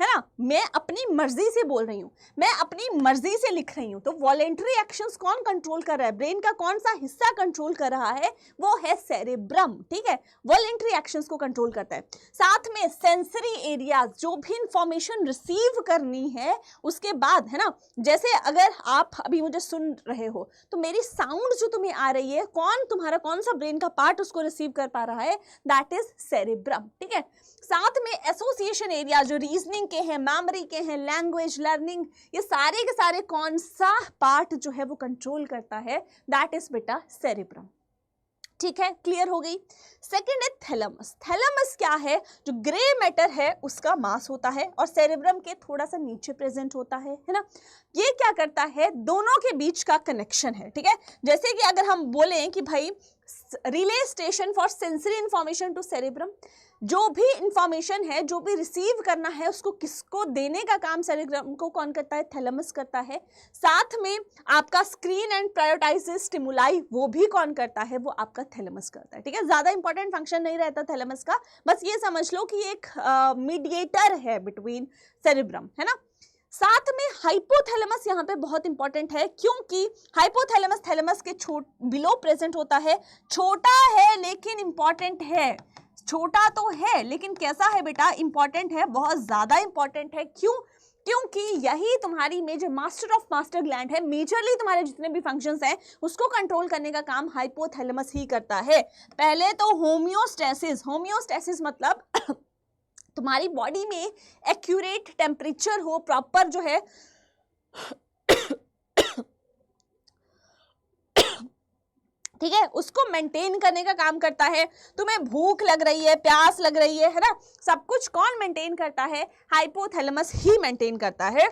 है ना, मैं अपनी मर्जी से बोल रही हूँ, मैं अपनी मर्जी से लिख रही हूँ, तो वॉलेंट्री एक्शंस कौन कंट्रोल कर रहा है, ब्रेन का कौन सा हिस्सा कंट्रोल कर रहा है, वो है सेरेब्रम, ठीक है, वॉलेंट्री एक्शंस को कंट्रोल करता है। साथ में सेंसरी एरियाज, जो भी इंफॉर्मेशन रिसीव करनी है उसके बाद, है ना, जैसे अगर आप अभी मुझे सुन रहे हो तो मेरी साउंड जो तुम्हें आ रही है, कौन तुम्हारा कौन सा ब्रेन का पार्ट उसको रिसीव कर पा रहा है, दैट इज सेरेब्रम, ठीक है। साथ में एसोसिएशन एरिया जो रीजनिंग के हैं, मेमोरी के हैं, लैंग्वेज लर्निंग, ये सारे के सारे कौन सा पार्ट जो है वो कंट्रोल करता है, दैट इज बेटा सेरेब्रम, ठीक है, क्लियर हो गई। सेकंड है थैलेमस। थैलेमस क्या है, जो ग्रे मैटर है उसका मास होता है और सेरेब्रम के थोड़ा सा नीचे प्रेजेंट होता है ना। ये क्या करता है, दोनों के बीच का कनेक्शन है, ठीक है। जैसे कि अगर हम बोलें कि भाई relay station for sensory information to cerebrum, जो भी इंफॉर्मेशन है, जो भी रिसीव करना है उसको किसको देने का काम सेरेब्रम को कौन करता है, थैलेमस करता है। साथ में आपका स्क्रीन एंड प्रायोरिटाइजेस स्टिमुलाई, वो भी कौन करता है, वो आपका थैलेमस करता है, ठीक है। ज्यादा इंपॉर्टेंट फंक्शन नहीं रहता थैलेमस का, बस ये समझ लो कि एक मीडिएटर है बिटवीन सेरेब्रम, है ना। साथ में हाइपोथैलेमस यहाँ पे बहुत इंपॉर्टेंट है, क्योंकि हाइपोथैलेमस थैलेमस के बिलो प्रेजेंट होता है, छोटा है लेकिन इंपॉर्टेंट है, छोटा तो है लेकिन कैसा है बेटा, इंपॉर्टेंट है, बहुत ज्यादा इंपॉर्टेंट है। क्यों, क्योंकि यही तुम्हारी major master of master gland है, मेजरली तुम्हारे जितने भी फंक्शंस हैं उसको कंट्रोल करने का काम हाइपोथैलेमस ही करता है। पहले तो होमियोस्टेसिस, होमियोस्टेसिस मतलब तुम्हारी बॉडी में एक्यूरेट टेम्परेचर हो, प्रॉपर जो है ठीक है, उसको मेंटेन करने का काम करता है। तुम्हें भूख लग रही है, प्यास लग रही है ना, सब कुछ कौन मेंटेन करता है, हाइपोथैलेमस ही मेंटेन करता है।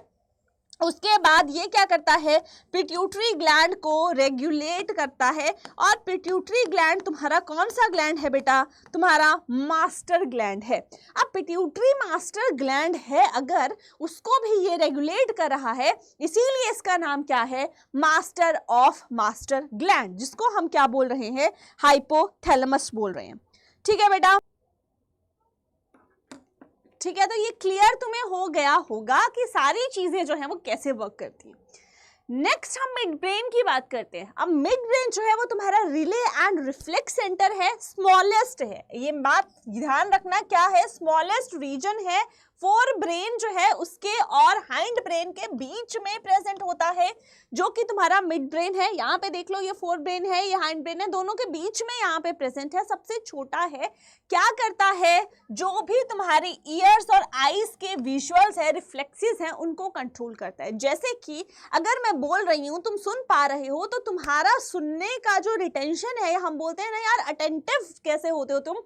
उसके बाद ये क्या करता है, पिट्यूटरी ग्लैंड को रेगुलेट करता है, और पिट्यूटरी ग्लैंड तुम्हारा कौन सा ग्लैंड है बेटा, तुम्हारा मास्टर ग्लैंड है। अब पिट्यूटरी मास्टर ग्लैंड है अगर, उसको भी ये रेगुलेट कर रहा है, इसीलिए इसका नाम क्या है, मास्टर ऑफ मास्टर ग्लैंड, जिसको हम क्या बोल रहे हैं, हाइपोथैलेमस बोल रहे हैं, ठीक है बेटा। ठीक है, तो ये क्लियर तुम्हें हो गया होगा कि सारी चीजें जो है वो कैसे वर्क करती हैं। नेक्स्ट हम मिड ब्रेन की बात करते हैं। अब मिड ब्रेन जो है वो तुम्हारा रिले एंड रिफ्लेक्स सेंटर है, स्मॉलेस्ट है, ये बात ध्यान रखना, क्या है, स्मॉलेस्ट रीजन है फोर ब्रेन जो है उसके और हाइंड ब्रेन के बीच में प्रेजेंट होता है, जो कि तुम्हारा मिड ब्रेन है। यहाँ पे देख लो, ये फोर ब्रेन है, ये हाइंड ब्रेन है, दोनों के बीच में यहाँ पे प्रेजेंट है, सबसे छोटा है। क्या करता है, जो भी तुम्हारी ईयर्स और आईज के विजुअल्स है, रिफ्लेक्सेस हैं, उनको कंट्रोल करता है। जैसे कि अगर मैं बोल रही हूँ, तुम सुन पा रहे हो, तो तुम्हारा सुनने का जो रिटेंशन है, हम बोलते हैं ना यार अटेंटिव कैसे होते हो तुम,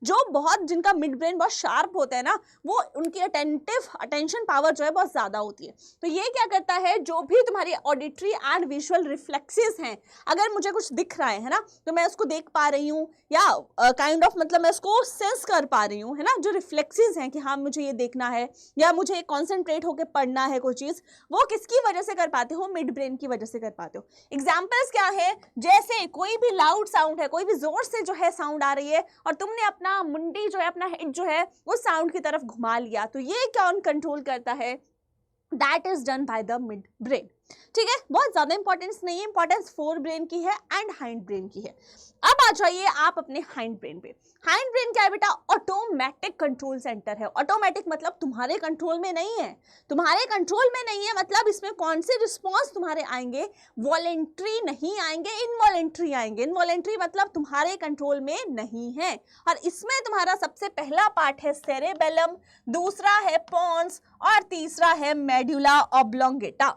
जो बहुत जिनका मिड ब्रेन बहुत शार्प होता है ना, वो उनकी अटेंशन पावर जो है बहुत ज्यादा होती है। तो ये क्या करता है, जो भी तुम्हारी ऑडिटरी एंड विजुअल रिफ्लेक्सेस हैं, अगर मुझे कुछ दिख रहा है ना, तो मैं उसको देख पा रही हूँ, या काइंड ऑफ मतलब मैं उसको सेंस कर पा रही हूँ, है ना। जो रिफ्लेक्सेस हैं कि हाँ मुझे ये देखना है या मुझे कॉन्सेंट्रेट होकर पढ़ना है कोई चीज, वो किसकी वजह से कर पाते हो, मिड ब्रेन की वजह से कर पाते हो। एग्जाम्पल्स क्या है, जैसे कोई भी लाउड साउंड है, कोई भी जोर से जो है साउंड आ रही है, और तुमने अपना मुंडी जो है, अपना हेड जो है, वो साउंड की तरफ घुमा लिया, तो ये कौन कंट्रोल करता है, that is done by the mid brain. ठीक है, बहुत ज्यादा इंपॉर्टेंस नहीं है, इंपॉर्टेंस फोर ब्रेन की है एंड हाइंड ब्रेन की है। अब आ जाइए आप अपने हाइंड ब्रेन पे। हाइंड ब्रेन क्या है बेटा, ऑटोमेटिक कंट्रोल सेंटर है। ऑटोमेटिक मतलब तुम्हारे कंट्रोल में नहीं है, तुम्हारे कंट्रोल में नहीं है मतलब इसमें कौन से रिस्पॉन्स तुम्हारे आएंगे, वॉलेंट्री नहीं आएंगे, इनवॉलेंट्री आएंगे। इनवॉलेंट्री मतलब तुम्हारे कंट्रोल में नहीं है, और इसमें तुम्हारा सबसे पहला पार्ट है सेरेबेलम, दूसरा है पोन्स, और तीसरा है मेडुला ऑब्लोंगेटा।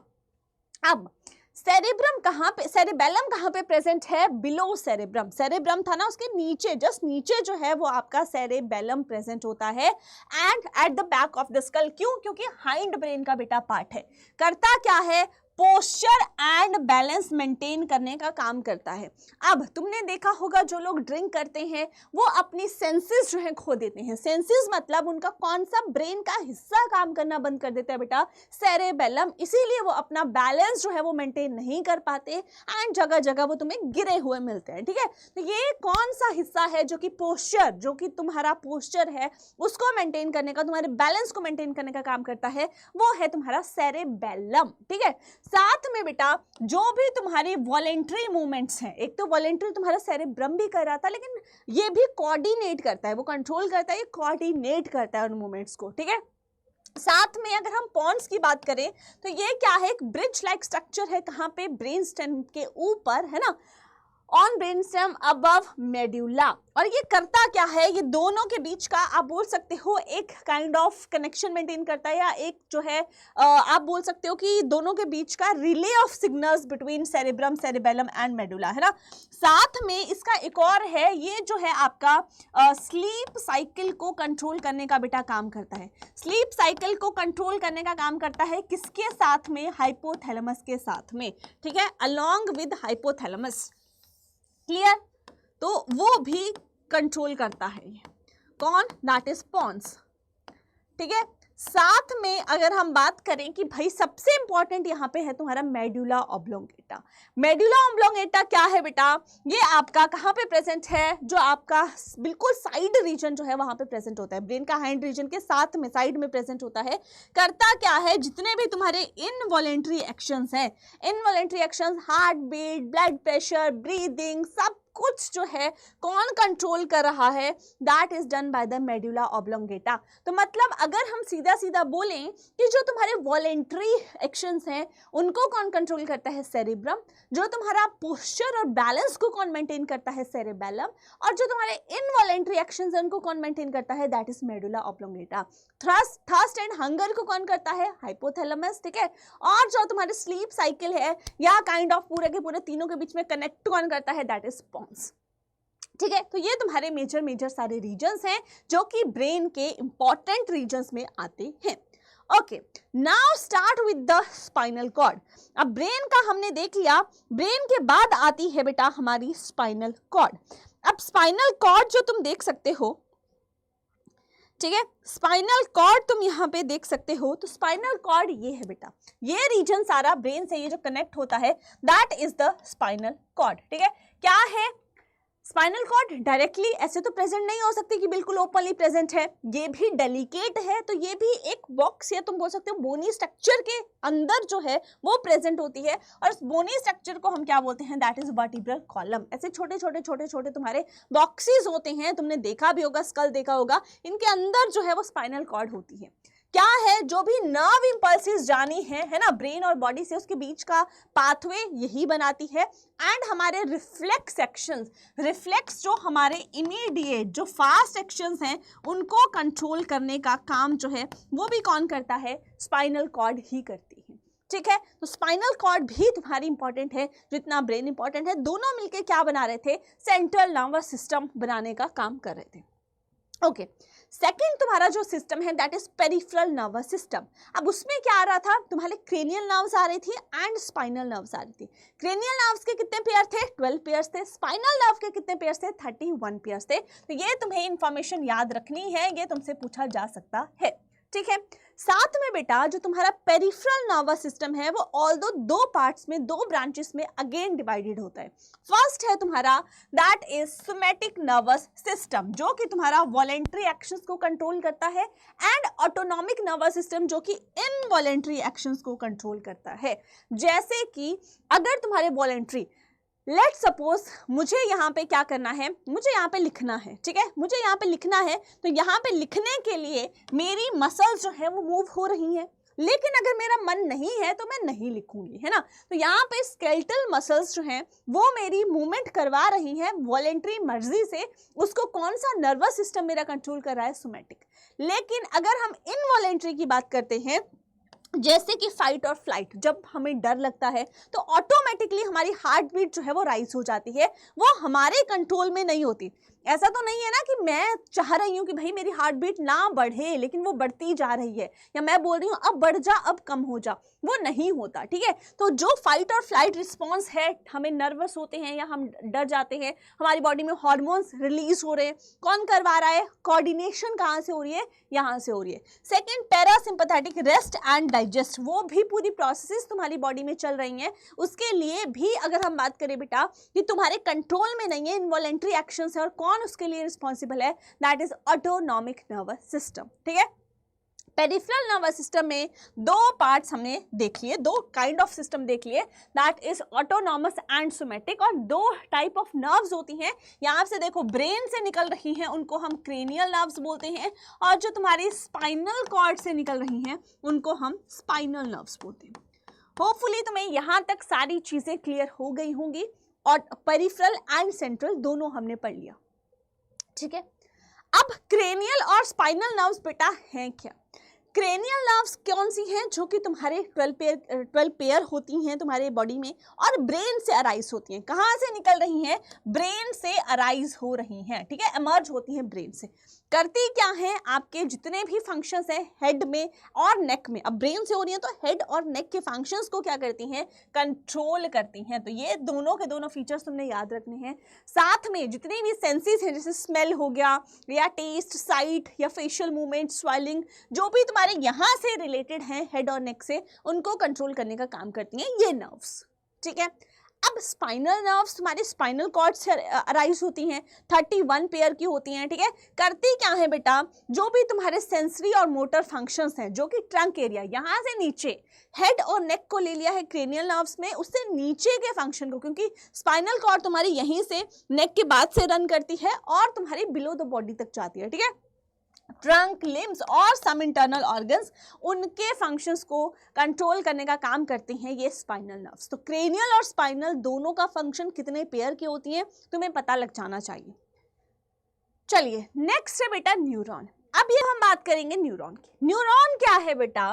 अब सेरेब्रम कहाँ पे, सेरेबेलम कहाँ पे प्रेजेंट है, बिलो सेरेब्रम। सेरेब्रम था ना, उसके नीचे, जस्ट नीचे जो है वो आपका सेरेबेलम प्रेजेंट होता है, and at the back of the skull. क्यों, क्योंकि हाइंड ब्रेन का बेटा पार्ट है, करता क्या है, पोस्चर एंड बैलेंस मेंटेन करने का काम करता है। अब तुमने देखा होगा जो लोग ड्रिंक करते हैं वो अपनी सेंसेस जो है खो देते हैं। सेंसेस मतलब उनका कौन सा ब्रेन का हिस्सा काम करना बंद कर देता है बेटा, सेरेबेलम। इसीलिए वो अपना बैलेंस जो है वो मेंटेन नहीं कर पाते एंड जगह जगह वो तुम्हें गिरे हुए मिलते हैं। ठीक है, तो ये कौन सा हिस्सा है जो कि पोस्चर, जो कि तुम्हारा पोस्चर है उसको मेंटेन करने का, तुम्हारे बैलेंस को मेंटेन करने का काम करता है, वो है तुम्हारा सेरेबेलम। ठीक है, साथ में बेटा जो भी तुम्हारी वॉलेंट्री मूवमेंट्स हैं, एक तो वॉलेंट्री तुम्हारा सेरेब्रम भी कर रहा था, लेकिन ये भी कोऑर्डिनेट करता है, वो कंट्रोल करता है, ये कोऑर्डिनेट करता है उन मूवमेंट्स को। ठीक है, साथ में अगर हम पॉन्स की बात करें तो ये क्या है, एक ब्रिज लाइक स्ट्रक्चर है, कहाँ पे, ब्रेन स्टेम के ऊपर, है ना, on brain stem above medulla. और ये करता क्या है, ये दोनों के बीच का आप बोल सकते हो एक काइंड ऑफ कनेक्शन मेंटेन करता है, या एक जो है आप बोल सकते हो कि दोनों के बीच का relay of signals between cerebrum, cerebellum and medulla, है ना। साथ में इसका एक और है, ये जो है आपका स्लीप साइकिल को कंट्रोल करने का बेटा काम करता है। स्लीप साइकिल को कंट्रोल करने का काम करता है किसके साथ में, हाइपोथैलेमस के साथ में। ठीक है, अलॉन्ग विद हाइपोथैलेमस, क्लियर। तो वो भी कंट्रोल करता है, ये कौन, दैट इज पॉन्स। ठीक है, साथ में अगर हम बात करें कि भाई सबसे इंपॉर्टेंट यहाँ पे है तुम्हारा मेडुला ऑब्लोंगेटा। मेडुला ऑब्लोंगेटा क्या है बेटा, ये आपका कहाँ पे प्रेजेंट है, जो आपका बिल्कुल साइड रीजन जो है वहां पे प्रेजेंट होता है, ब्रेन का हाइंड रीजन के साथ में साइड में प्रेजेंट होता है। करता क्या है, जितने भी तुम्हारे इनवॉलेंट्री एक्शंस हैं, involuntary actions, heart beat, blood pressure, breathing, सब कुछ जो है कौन कंट्रोल कर रहा है, that is done by the medulla oblongata. तो मतलब अगर हम सीधा सीधा बोलें कि जो तुम्हारे वॉलेंट्री एक्शंस हैं उनको कौन कंट्रोल करता है, सेरेब्रम। जो तुम्हारा पोस्चर और बैलेंस को कौन मेंटेन करता है, सेरेबेलम। और जो तुम्हारे इनवॉलेंट्री एक्शंस हैं उनको कौन मेंटेन करता है, that is medulla oblongata. Thirst and hunger को कौन करता है, हाइपोथैलेमस। ठीक है, और जो तुम्हारे स्लीप साइकिल है या काइंड ऑफ पूरे के पूरे तीनों के बीच में कनेक्ट कौन करता है, दैट इज पॉन्स। ठीक है, तो ये तुम्हारे मेजर सारे रीजन्स हैं जो कि ब्रेन के इंपॉर्टेंट रीजन्स में आते हैं। Okay, now start with the spinal cord. अब ब्रेन का हमने देख लिया, ब्रेन के बाद आती है बेटा हमारी स्पाइनल कॉर्ड। अब स्पाइनल कॉर्ड जो तुम देख सकते हो, ठीक है, स्पाइनल कॉर्ड तुम यहाँ पे देख सकते हो, तो स्पाइनल कॉर्ड ये है बेटा, ये रीजन सारा ब्रेन से ये जो कनेक्ट होता है, that is the spinal cord. ठीक है, क्या है स्पाइनल कॉर्ड, डायरेक्टली ऐसे तो प्रेजेंट नहीं हो सकती कि बिल्कुल ओपनली प्रेजेंट है, ये भी डेलिकेट है, तो ये भी एक बॉक्स या तुम बोल सकते हो बोनी स्ट्रक्चर के अंदर जो है वो प्रेजेंट होती है। और इस बोनी स्ट्रक्चर को हम क्या बोलते हैं, दैट इज वर्टिब्रल कॉलम। ऐसे छोटे छोटे तुम्हारे बॉक्सेस होते हैं, तुमने देखा भी होगा, स्कल देखा होगा, इनके अंदर जो है वो स्पाइनल कॉर्ड होती है। क्या है, जो भी नर्व इंपल्सेस जानी है ना, ब्रेन और बॉडी से, उसके बीच का पाथवे यही बनाती है। एंड हमारे रिफ्लेक्स एक्शंस, रिफ्लेक्स जो हमारे इमीडिएट जो फास्ट एक्शंस हैं उनको कंट्रोल करने का काम जो है वो भी कौन करता है, स्पाइनल कॉर्ड ही करती है। ठीक है, तो स्पाइनल कॉर्ड भी तुम्हारी इंपॉर्टेंट है जितना ब्रेन इंपॉर्टेंट है। दोनों मिलके क्या बना रहे थे, सेंट्रल नर्वस सिस्टम बनाने का काम कर रहे थे। ओके, सेकेंड तुम्हारा जो सिस्टम है that is peripheral nervous system. अब उसमें क्या आ रहा था, तुम्हारे क्रेनियल नर्व्स आ रही थी एंड स्पाइनल नर्व्स आ रही थी। क्रेनियल नर्व्स के कितने पेयर थे, 12 पेयर्स थे। स्पाइनल नर्व के कितने पेयर्स थे, 31 पेयर्स थे। तो ये तुम्हें इंफॉर्मेशन याद रखनी है, ये तुमसे पूछा जा सकता है। ठीक है, साथ में बेटा जो तुम्हारा पेरिफेरल नर्वस सिस्टम है वो ऑल्दो दो पार्ट्स में, दो ब्रांचेस में अगेन डिवाइडेड होता है। फर्स्ट है तुम्हारा that is somatic nervous system, जो कि तुम्हारा वॉलेंट्री एक्शंस को कंट्रोल करता है, एंड ऑटोनॉमिक नर्वस सिस्टम जो कि इनवॉलेंट्री एक्शंस को कंट्रोल करता है। जैसे कि अगर तुम्हारे वॉलेंट्री, लेट सपोज मुझे यहाँ पे क्या करना है, मुझे यहाँ पे लिखना है, ठीक है, मुझे यहाँ पे लिखना है, तो यहाँ पे लिखने के लिए मेरी मसल्स जो है वो मूव हो रही हैं, लेकिन अगर मेरा मन नहीं है तो मैं नहीं लिखूंगी, है ना। तो यहाँ पे स्केलेटल मसल्स जो हैं वो मेरी मूवमेंट करवा रही हैं वॉलेंट्री मर्जी से। उसको कौन सा नर्वस सिस्टम मेरा कंट्रोल कर रहा है, सोमैटिक। लेकिन अगर हम इनवॉलेंट्री की बात करते हैं, जैसे कि फाइट और फ्लाइट, जब हमें डर लगता है तो ऑटोमेटिकली हमारी हार्ट बीट जो है वो राइज हो जाती है, वो हमारे कंट्रोल में नहीं होती। ऐसा तो नहीं है ना कि मैं चाह रही हूँ कि भाई मेरी हार्ट बीट ना बढ़े, लेकिन वो बढ़ती जा रही है, या मैं बोल रही हूँ अब बढ़ जा अब कम हो जा, वो नहीं होता। ठीक है, तो जो फाइट और फ्लाइट रिस्पॉन्स है, हमें नर्वस होते हैं या हम डर जाते हैं, हमारी बॉडी में हार्मोन्स रिलीज हो रहे हैं, कौन करवा रहा है, कोऑर्डिनेशन कहाँ से हो रही है, यहाँ से हो रही है। Second, parasympathetic rest and digest, वो भी पूरी प्रोसेसेस तुम्हारी बॉडी में चल रही हैं। उसके लिए भी अगर हम बात करें बेटा कि तुम्हारे कंट्रोल में नहीं है, इनवॉलेंट्री एक्शंस है, और कौन उसके लिए रिस्पॉन्सिबल है, that is autonomic nervous system. ठीक है, पेरिफेरल नर्वस सिस्टम में दो पार्ट्स हमने देख लिए, दो काइंड ऑफ सिस्टम देख लिए, that is autonomous and somatic. और दो टाइप ऑफ नर्व्स होती हैं, यहाँ से देखो ब्रेन से निकल रही हैं उनको हम क्रेनियल नर्व्स बोलते हैं, और जो तुम्हारी स्पाइनल कॉर्ड से निकल रही हैं उनको हम स्पाइनल नर्व्स बोलते हैं। होपफुली तुम्हें यहाँ तक सारी चीजें क्लियर हो गई होंगी, और पेरिफेरल एंड सेंट्रल दोनों हमने पढ़ लिया। ठीक है, अब क्रेनियल और स्पाइनल नर्व्स बेटा हैं क्या। क्रेनियल नर्व्स कौन सी हैं, जो कि तुम्हारे 12 पेयर होती हैं तुम्हारे बॉडी में, और ब्रेन से अराइज होती हैं। कहाँ से निकल रही हैं, ब्रेन से अराइज हो रही हैं। ठीक है, एमर्ज होती हैं ब्रेन से। करती क्या है, आपके जितने भी फंक्शंस हैं हेड में और नेक में, अब ब्रेन से हो रही हैं तो हेड और नेक के फंक्शंस को क्या करती हैं, कंट्रोल करती हैं। तो ये दोनों के दोनों फीचर्स तुमने याद रखने हैं। साथ में जितनी भी सेंसेस हैं, जैसे स्मेल हो गया, या टेस्ट, साइट, या फेशियल मूवमेंट, स्वेलिंग, जो भी तुम्हारे यहाँ से रिलेटेड हैं हेड और नेक से, उनको कंट्रोल करने का काम करती हैं ये नर्व्स। ठीक है, अब स्पाइनल नर्व्स तुम्हारे स्पाइनल कॉर्ड से अराइज होती हैं, 31 पेयर की होती हैं। ठीक है, करती क्या है बेटा, जो भी तुम्हारे सेंसरी और मोटर फंक्शंस हैं, जो कि ट्रंक एरिया यहाँ से नीचे हेड और नेक को ले लिया है क्रेनियल नर्व्स में, उससे नीचे के फंक्शन को, क्योंकि स्पाइनल कॉर्ड तुम्हारी यहीं से नेक के बाद से रन करती है और तुम्हारी बिलो द बॉडी तक जाती है। ठीक है, ट्रंक, लिम्स और सम इंटरनल ऑर्गन्स, उनके फंक्शंस को कंट्रोल करने का काम करती हैं ये स्पाइनल नर्व्स। तो क्रेनियल और स्पाइनल दोनों का फंक्शन कितने पेयर की होती हैं तुम्हें पता लग जाना चाहिए। चलिए नेक्स्ट है बेटा न्यूरॉन। अब ये हम बात करेंगे न्यूरॉन की। न्यूरॉन क्या है बेटा,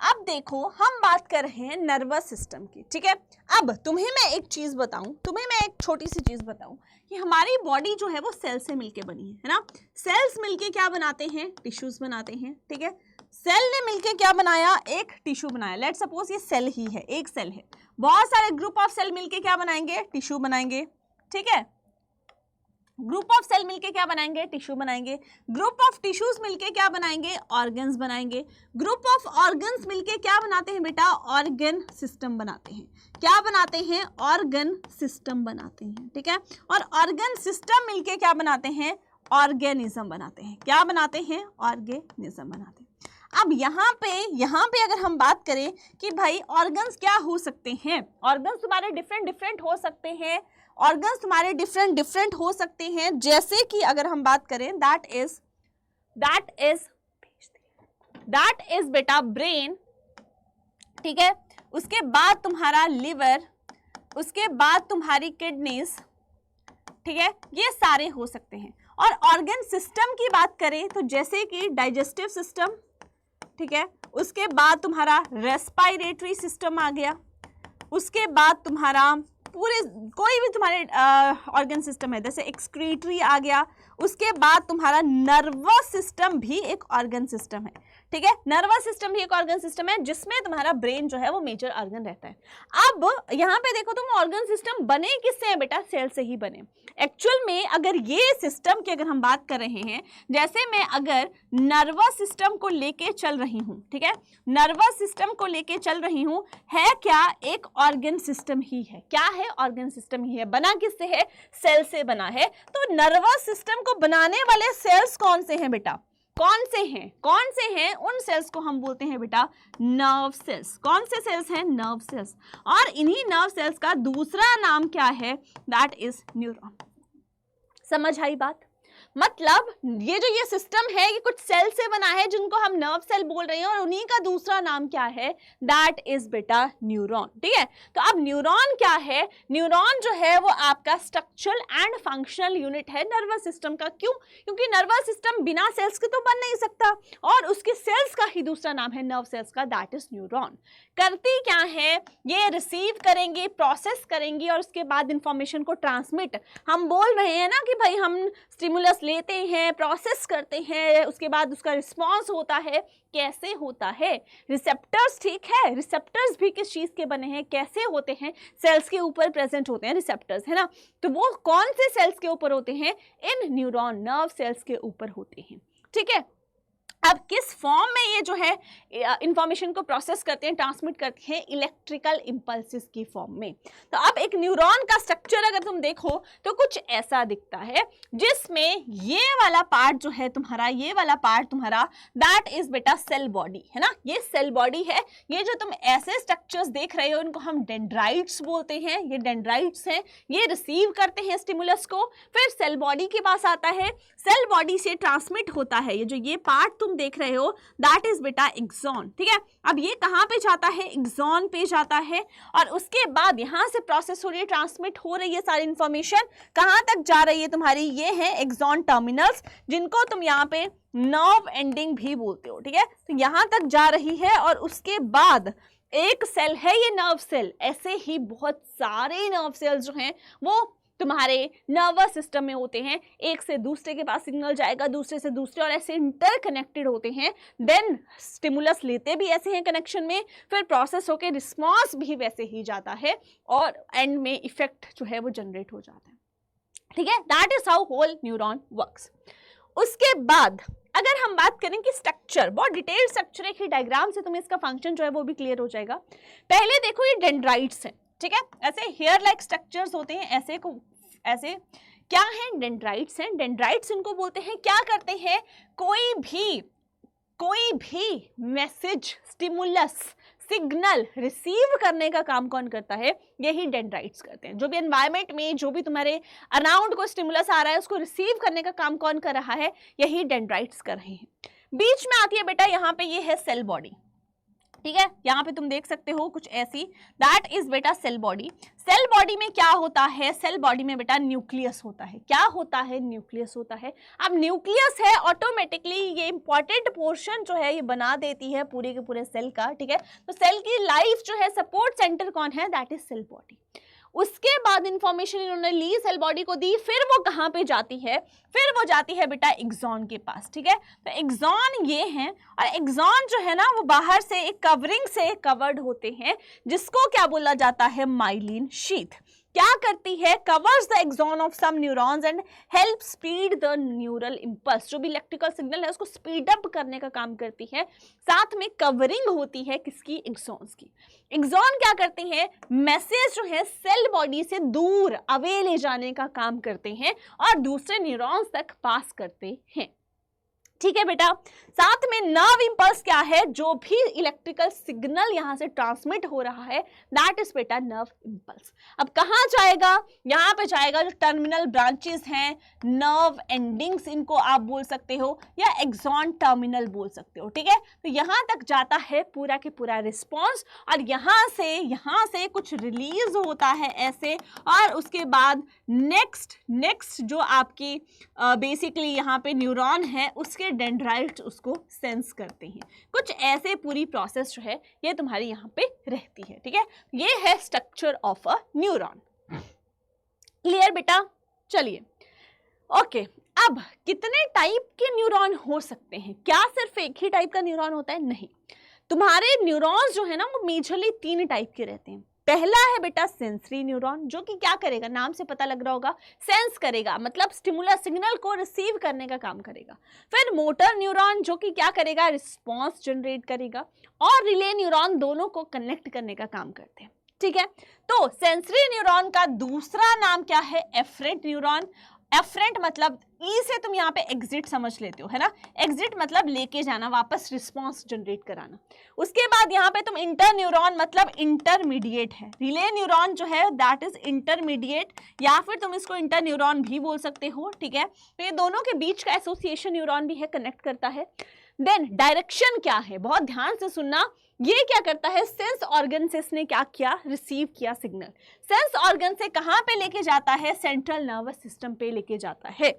अब देखो हम बात कर रहे हैं नर्वस सिस्टम की। ठीक है, अब तुम्हें मैं एक चीज बताऊं, तुम्हें मैं एक छोटी सी चीज बताऊं कि हमारी बॉडी जो है वो सेल से मिलके बनी है ना। सेल्स मिलके क्या बनाते हैं, टिश्यूज बनाते हैं। ठीक है, सेल ने मिलके क्या बनाया, एक टिश्यू बनाया। लेट सपोज ये सेल ही है, एक सेल है, बहुत सारे ग्रुप ऑफ सेल मिलके क्या बनाएंगे, टिश्यू बनाएंगे। ठीक है, ग्रुप ऑफ सेल मिलके क्या बनाएंगे, टिश्यू बनाएंगे। ग्रुप ऑफ टिश्यूज मिलके क्या बनाएंगे, ऑर्गन्स बनाएंगे। ग्रुप ऑफ ऑर्गन्स मिलके क्या बनाते हैं बेटा, ऑर्गन सिस्टम बनाते हैं। क्या बनाते हैं, ऑर्गन सिस्टम बनाते हैं। ठीक है, और ऑर्गन सिस्टम मिलके क्या बनाते हैं, ऑर्गेनिज्म बनाते हैं। क्या बनाते हैं, ऑर्गेनिज्म बनाते हैं। अब यहाँ पे अगर हम बात करें कि भाई ऑर्गन्स क्या हो सकते हैं, ऑर्गन्स तुम्हारे डिफरेंट हो सकते हैं, ऑर्गन्स तुम्हारे डिफरेंट हो सकते हैं। जैसे कि अगर हम बात करें दैट इज दैट इज बेटा ब्रेन, ठीक है, उसके बाद तुम्हारा लिवर, उसके बाद तुम्हारी किडनीज, ठीक है, ये सारे हो सकते हैं। और ऑर्गन सिस्टम की बात करें तो जैसे कि डाइजेस्टिव सिस्टम, ठीक है, उसके बाद तुम्हारा रेस्पिरेटरी सिस्टम आ गया, उसके बाद तुम्हारा पूरे कोई भी तुम्हारे ऑर्गन सिस्टम है, जैसे एक्सक्रीटरी आ गया, उसके बाद तुम्हारा नर्वस सिस्टम भी एक ऑर्गन सिस्टम है, ठीक है, नर्वस सिस्टम भी एक ऑर्गन सिस्टम है जिसमें तुम्हारा ब्रेन जो है वो मेजर ऑर्गन रहता है। अब यहाँ पे देखो तुम ऑर्गन सिस्टम बने किससे हैं बेटा, सेल से ही बने। एक्चुअल में अगर ये सिस्टम की अगर हम बात कर रहे हैं, जैसे मैं अगर नर्वस सिस्टम को लेके चल रही हूँ, ठीक है, नर्वस सिस्टम को लेके चल रही हूँ, है क्या, एक ऑर्गन सिस्टम ही है। क्या है, ऑर्गन सिस्टम ही है। बना किससे है, सेल से बना है। तो नर्वस सिस्टम को बनाने वाले सेल्स कौन से हैं बेटा, कौन से हैं, कौन से हैं, उन सेल्स को हम बोलते हैं बेटा नर्व सेल्स। कौन से सेल्स हैं, नर्व सेल्स। और इन्हीं नर्व सेल्स का दूसरा नाम क्या है, दैट इज न्यूरॉन। समझ आई बात। मतलब ये सिस्टम है ये कुछ सेल से बना है जिनको हम नर्व सेल बोल रहे हैं, और उन्हीं का दूसरा नाम क्या है, दैट इज बेटा न्यूरॉन। ठीक है, तो अब न्यूरॉन क्या है, न्यूरॉन जो है वो आपका स्ट्रक्चरल एंड फंक्शनल यूनिट है नर्वस सिस्टम का। क्यों, क्योंकि नर्वस सिस्टम बिना सेल्स के तो बन नहीं सकता, और उसके सेल्स का ही दूसरा नाम है नर्व सेल्स का, दैट इज न्यूरॉन। करती क्या है, ये रिसीव करेंगे, प्रोसेस करेंगे, और उसके बाद इंफॉर्मेशन को ट्रांसमिट। हम बोल रहे हैं ना कि भाई हम स्टिमुलस लेते हैं, प्रोसेस करते हैं, उसके बाद उसका रिस्पॉन्स होता है। कैसे होता है, रिसेप्टर्स, ठीक है, रिसेप्टर्स भी किस चीज के बने हैं, कैसे होते हैं, सेल्स के ऊपर प्रेजेंट होते हैं रिसेप्टर्स, है ना। तो वो कौन से सेल्स के ऊपर होते हैं, इन न्यूरॉन नर्व सेल्स के ऊपर होते हैं। ठीक है, अब किस फॉर्म में ये जो है इंफॉर्मेशन को प्रोसेस करते हैं, ट्रांसमिट करते हैं, इलेक्ट्रिकल इंपल्सेस की फॉर्म में। तो अब एक न्यूरॉन का स्ट्रक्चर अगर तुम देखो तो कुछ ऐसा दिखता है, जिसमें ये वाला पार्ट जो है तुम्हारा, ये वाला पार्ट तुम्हारा, दैट इज बेटा सेल बॉडी, है ना। ये सेल बॉडी है। ये जो तुम ऐसे स्ट्रक्चर्स देख रहे हो इनको हम डेंड्राइट्स बोलते हैं। ये डेंड्राइट्स हैं, ये रिसीव करते हैं स्टिमुलस को, फिर सेल बॉडी के पास आता है, सेल बॉडी से ट्रांसमिट होता है। ये जो ये पार्ट तुम देख रहे हो दैट इज बेटा एक्सॉन। ठीक है, अब ये कहां पे जाता है, एक्सॉन पे जाता है, और उसके बाद यहां से प्रोसेस हो रही है, ट्रांसमिट हो रही है सारी इंफॉर्मेशन। कहां तक जा रही है तुम्हारी, ये है एक्सॉन टर्मिनल्स, जिनको तुम यहाँ पे नर्व एंडिंग भी बोलते हो। ठीक है, तो यहां तक जा रही है, और उसके बाद एक सेल है ये नर्व सेल। ऐसे ही बहुत सारे नर्व सेल्स जो हैं वो तुम्हारे नर्वस सिस्टम में होते हैं। एक से दूसरे के पास सिग्नल जाएगा, दूसरे से दूसरे, और ऐसे इंटरकनेक्टेड होते हैं। देन स्टिमुलस लेते भी ऐसे हैं कनेक्शन में, फिर प्रोसेस होकर रिस्पॉन्स भी वैसे ही जाता है, और एंड में इफेक्ट जो है वो जनरेट हो जाता है। ठीक है, that is how whole neuron works. उसके बाद अगर हम बात करें कि स्ट्रक्चर, बहुत डिटेल स्ट्रक्चर, एक ही डायग्राम से तुम्हें इसका फंक्शन जो है वो भी क्लियर हो जाएगा। पहले देखो ये डेंड्राइट्स हैं, ठीक है, ऐसे हेयर लाइक स्ट्रक्चर्स होते हैं, ऐसे क्या है, डेंड्राइट्स हैं। डेंड्राइट्स इनको बोलते हैं, क्या करते हैं, कोई भी मैसेज, स्टिमुलस, सिग्नल रिसीव करने का काम कौन करता है, यही डेंड्राइट्स करते हैं। जो भी एनवायरनमेंट में जो भी तुम्हारे अराउंड को स्टिमुलस आ रहा है उसको रिसीव करने का काम कौन कर रहा है, यही डेंड्राइट्स कर रहे हैं। बीच में आती है बेटा यहाँ पे ये है सेल बॉडी। ठीक है, यहाँ पे तुम देख सकते हो कुछ ऐसी, दैट इज बेटा सेल बॉडी। सेल बॉडी में क्या होता है, सेल बॉडी में बेटा न्यूक्लियस होता है। क्या होता है, न्यूक्लियस होता है। अब न्यूक्लियस है, ऑटोमेटिकली ये इंपॉर्टेंट पोर्शन जो है ये बना देती है पूरे के पूरे सेल का। ठीक है, तो सेल की लाइफ जो है, सपोर्ट सेंटर कौन है, दैट इज सेल बॉडी। उसके बाद इंफॉर्मेशन इन्होंने ली, सेल बॉडी को दी, फिर वो कहाँ पे जाती है, फिर वो जाती है बेटा एक्सॉन के पास। ठीक है, तो एक्सॉन ये हैं, और एक्सॉन जो है ना वो बाहर से एक कवरिंग से कवर्ड होते हैं, जिसको क्या बोला जाता है, माइलिन शीथ। क्या करती है, covers the axon of some neurons and help speed the neural impulse. जो भी इलेक्ट्रिकल सिग्नल है उसको स्पीड अप करने का काम करती है। साथ में कवरिंग होती है किसकी, एक्सॉन्स की। एक्सॉन क्या करते हैं, मैसेज जो है सेल बॉडी से दूर अवे ले जाने का काम करते हैं और दूसरे न्यूरॉन्स तक पास करते हैं। ठीक है बेटा। साथ में नर्व इंपल्स क्या है, जो भी इलेक्ट्रिकल सिग्नल यहां से ट्रांसमिट हो रहा है दैट इज बेटा नर्व इंपल्स। अब कहां जाएगा, यहां पे जाएगा जो टर्मिनल ब्रांचेस हैं, नर्व एंडिंग्स इनको आप बोल सकते हो या एक्सॉन टर्मिनल बोल सकते हो। ठीक है, तो यहां तक जाता है पूरा के पूरा रिस्पॉन्स और यहां से कुछ रिलीज होता है ऐसे, और उसके बाद नेक्स्ट जो आपकी बेसिकली यहाँ पे न्यूरॉन है उसके डेंड्राइट्स उसको सेंस करते हैं। कुछ ऐसे पूरी प्रोसेस जो है ये तुम्हारी यहाँ पे रहती है। ठीक है, ये है structure of a neuron. Clear बेटा? चलिए ओके, अब कितने टाइप के न्यूरॉन हो सकते हैं? क्या सिर्फ एक ही टाइप का न्यूरॉन होता है? नहीं, तुम्हारे न्यूरॉन्स जो है ना वो मेजरली 3 टाइप के रहते हैं। पहला है बेटा सेंसरी न्यूरॉन, जो कि क्या करेगा, नाम से पता लग रहा होगा, सेंस करेगा, मतलब स्टिमुलस सिग्नल को रिसीव करने का काम करेगा। फिर मोटर न्यूरॉन, जो कि क्या करेगा, रिस्पॉन्स जनरेट करेगा। और रिले न्यूरॉन, दोनों को कनेक्ट करने का काम करते हैं। ठीक है, तो सेंसरी न्यूरॉन का दूसरा नाम क्या है, एफरेंट न्यूरॉन। एफरेंट मतलब ई से तुम यहाँ पे एग्जिट समझ लेते हो, है ना, एग्जिट मतलब लेके जाना, वापस रिस्पॉन्स जनरेट कराना। उसके बाद यहाँ पे तुम इंटर न्यूरॉन मतलब इंटरमीडिएट है। रिले न्यूरॉन जो है दैट इज इंटरमीडिएट, या फिर तुम इसको इंटर न्यूरॉन भी बोल सकते हो। ठीक है, तो ये दोनों के बीच का एसोसिएशन न्यूरॉन भी है, कनेक्ट करता है। देन डायरेक्शन क्या है, बहुत ध्यान से सुनना, ये क्या करता है, सेंस ऑर्गन से इसने क्या किया, रिसीव किया सिग्नल। सेंस ऑर्गन से कहां पे लेके जाता है, सेंट्रल नर्वस सिस्टम पे लेके जाता है।